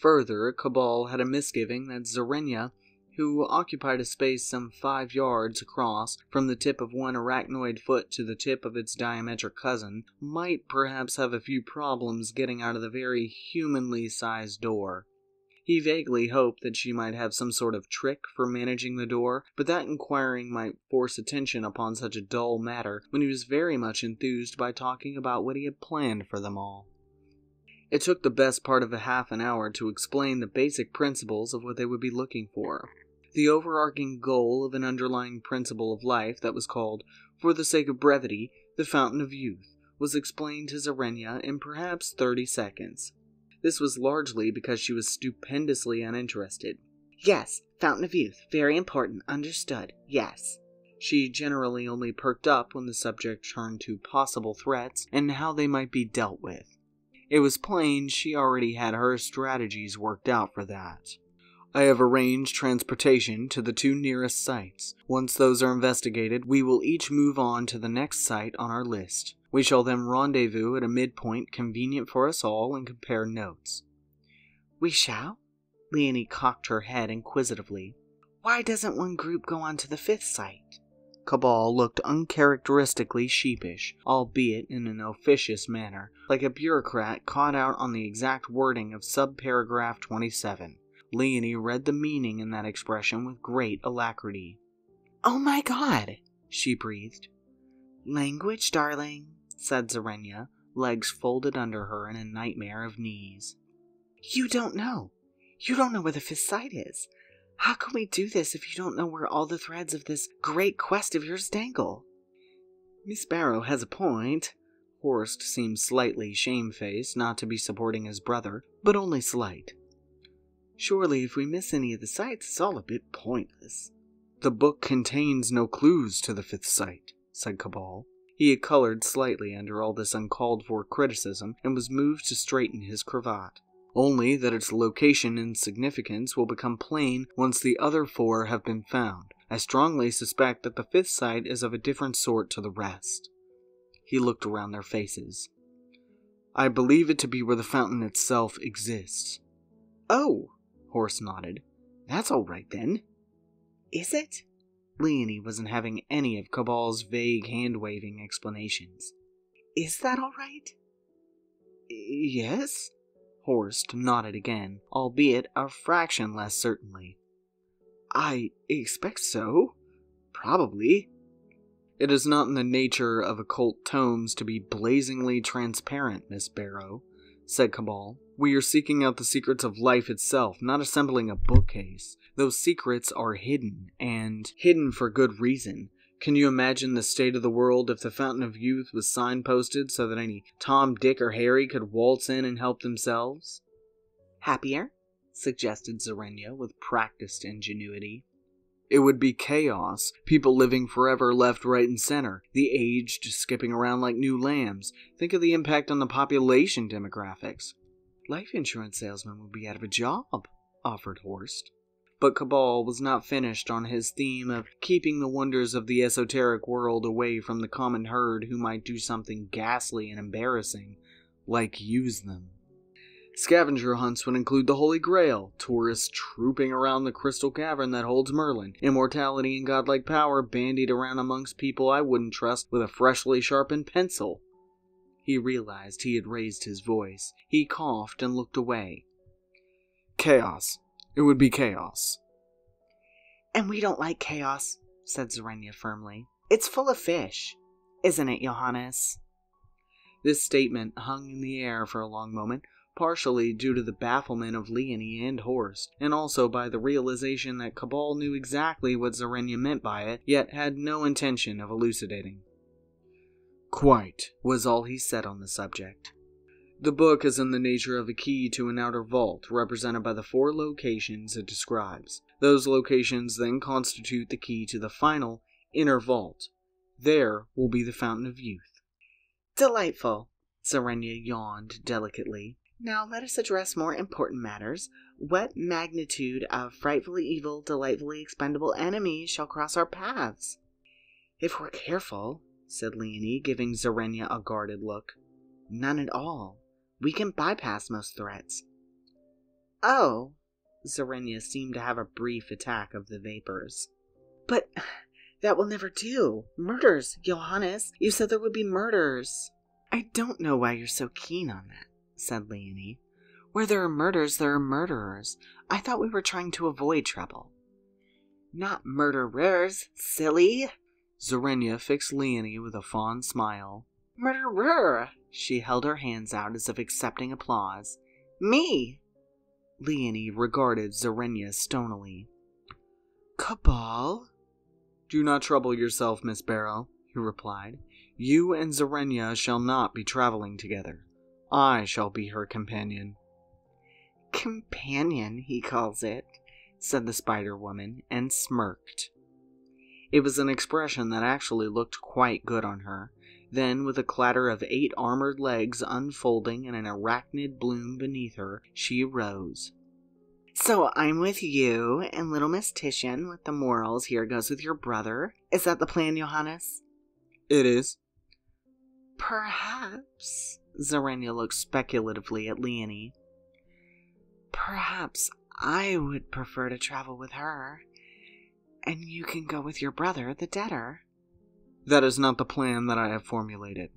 Further, Cabal had a misgiving that Zarenya, who occupied a space some 5 yards across from the tip of one arachnoid foot to the tip of its diametric cousin, might perhaps have a few problems getting out of the very humanly sized door. He vaguely hoped that she might have some sort of trick for managing the door, but that inquiring might force attention upon such a dull matter when he was very much enthused by talking about what he had planned for them all. It took the best part of a half an hour to explain the basic principles of what they would be looking for. The overarching goal of an underlying principle of life that was called, for the sake of brevity, the Fountain of Youth, was explained to Zarenya in perhaps 30 seconds. This was largely because she was stupendously uninterested. Yes, Fountain of Youth, very important, understood, yes. She generally only perked up when the subject turned to possible threats and how they might be dealt with. It was plain she already had her strategies worked out for that. I have arranged transportation to the 2 nearest sites. Once those are investigated, we will each move on to the next site on our list. We shall then rendezvous at a midpoint convenient for us all and compare notes. We shall? Leonie cocked her head inquisitively. Why doesn't one group go on to the 5th site? Cabal looked uncharacteristically sheepish, albeit in an officious manner, like a bureaucrat caught out on the exact wording of subparagraph 27. Leonie read the meaning in that expression with great alacrity. Oh my God, she breathed. Language, darling, said Zarenya, legs folded under her in a nightmare of knees. You don't know. You don't know where the 5th site is. How can we do this if you don't know where all the threads of this great quest of yours dangle? Miss Barrow has a point. Horst seemed slightly shamefaced not to be supporting his brother, but only slight. Surely if we miss any of the sites, it's all a bit pointless. The book contains no clues to the 5th site, said Cabal. He had colored slightly under all this uncalled-for criticism and was moved to straighten his cravat. Only that its location and significance will become plain once the other 4 have been found. I strongly suspect that the 5th site is of a different sort to the rest. He looked around their faces. I believe it to be where the fountain itself exists. Oh, Horst nodded. That's all right then. Is it? Leonie wasn't having any of Cabal's vague hand-waving explanations. Is that all right? Yes? Horst nodded again, albeit a fraction less certainly. I expect so. Probably. It is not in the nature of occult tomes to be blazingly transparent, Miss Barrow, said Cabal. We are seeking out the secrets of life itself, not assembling a bookcase. Those secrets are hidden, and hidden for good reason. Can you imagine the state of the world if the Fountain of Youth was signposted so that any Tom, Dick, or Harry could waltz in and help themselves? Happier? Suggested Zarenya with practiced ingenuity. It would be chaos, people living forever left, right, and center, the aged skipping around like new lambs. Think of the impact on the population demographics. Life insurance salesmen would be out of a job, offered Horst. But Cabal was not finished on his theme of keeping the wonders of the esoteric world away from the common herd who might do something ghastly and embarrassing, like use them. Scavenger hunts would include the Holy Grail, tourists trooping around the crystal cavern that holds Merlin, immortality and godlike power bandied around amongst people I wouldn't trust with a freshly sharpened pencil. He realized he had raised his voice. He coughed and looked away. Chaos. It would be chaos. And we don't like chaos, said Zarenya firmly. It's full of fish. Isn't it, Johannes? This statement hung in the air for a long moment, partially due to the bafflement of Leonie and Horst, and also by the realization that Cabal knew exactly what Zarenya meant by it, yet had no intention of elucidating. Quite, was all he said on the subject. The book is in the nature of a key to an outer vault, represented by the 4 locations it describes. Those locations then constitute the key to the final, inner vault. There will be the Fountain of Youth. Delightful, Zarenya yawned delicately. Now let us address more important matters. What magnitude of frightfully evil, delightfully expendable enemies shall cross our paths? If we're careful, said Leonie, giving Zarenya a guarded look. None at all. We can bypass most threats. Oh, Zarenya seemed to have a brief attack of the vapors. But that will never do. Murders, Johannes. You said there would be murders. I don't know why you're so keen on that, said Leonie. Where there are murders, there are murderers. I thought we were trying to avoid trouble. Not murderers, silly. Zarenya fixed Leonie with a fond smile. Murderer! She held her hands out as if accepting applause. Me! Leonie regarded Zarenya stonily. Cabal? Do not trouble yourself, Miss Barrow, he replied. You and Zarenya shall not be traveling together. I shall be her companion. Companion, he calls it, said the Spider-Woman, and smirked. It was an expression that actually looked quite good on her. Then, with a clatter of 8 armored legs unfolding and an arachnid bloom beneath her, she rose. So I'm with you, and little Miss Titian with the morals here goes with your brother. Is that the plan, Johannes? It is. Perhaps, Zarenya looked speculatively at Leonie. Perhaps I would prefer to travel with her, and you can go with your brother, the debtor. That is not the plan that I have formulated.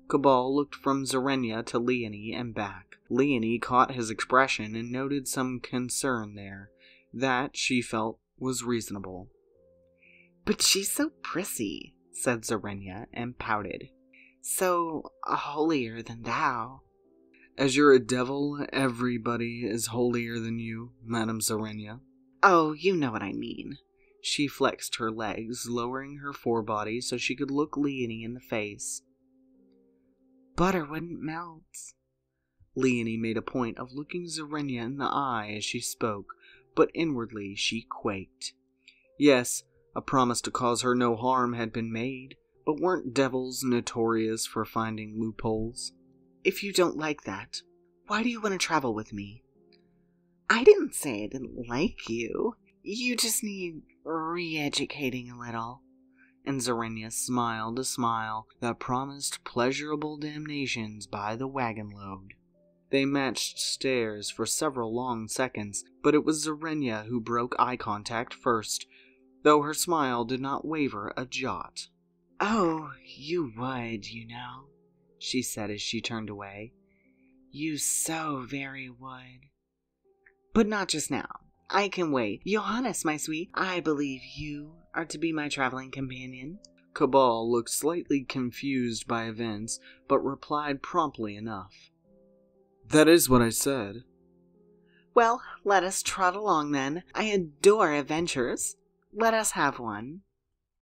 Cabal looked from Zarenya to Leonie and back. Leonie caught his expression and noted some concern there. That, she felt, was reasonable. But she's so prissy, said Zarenya, and pouted. So holier than thou. As you're a devil, everybody is holier than you, Madame Zarenya. Oh, you know what I mean. She flexed her legs, lowering her forebody so she could look Leonie in the face. Butter wouldn't melt. Leonie made a point of looking Zarenya in the eye as she spoke, but inwardly she quaked. Yes, a promise to cause her no harm had been made, but weren't devils notorious for finding loopholes? If you don't like that, why do you want to travel with me? I didn't say I didn't like you. You just need re-educating a little. and Zarenia smiled a smile that promised pleasurable damnations by the wagon load. They matched stares for several long seconds, but it was Zarenia who broke eye contact first, though her smile did not waver a jot. "Oh, you would, you know," she said as she turned away. "You so very would. But not just now. I can wait. Johannes, my sweet, I believe you are to be my traveling companion." Cabal looked slightly confused by events, but replied promptly enough. "That is what I said." "Well, let us trot along then. I adore adventures. Let us have one."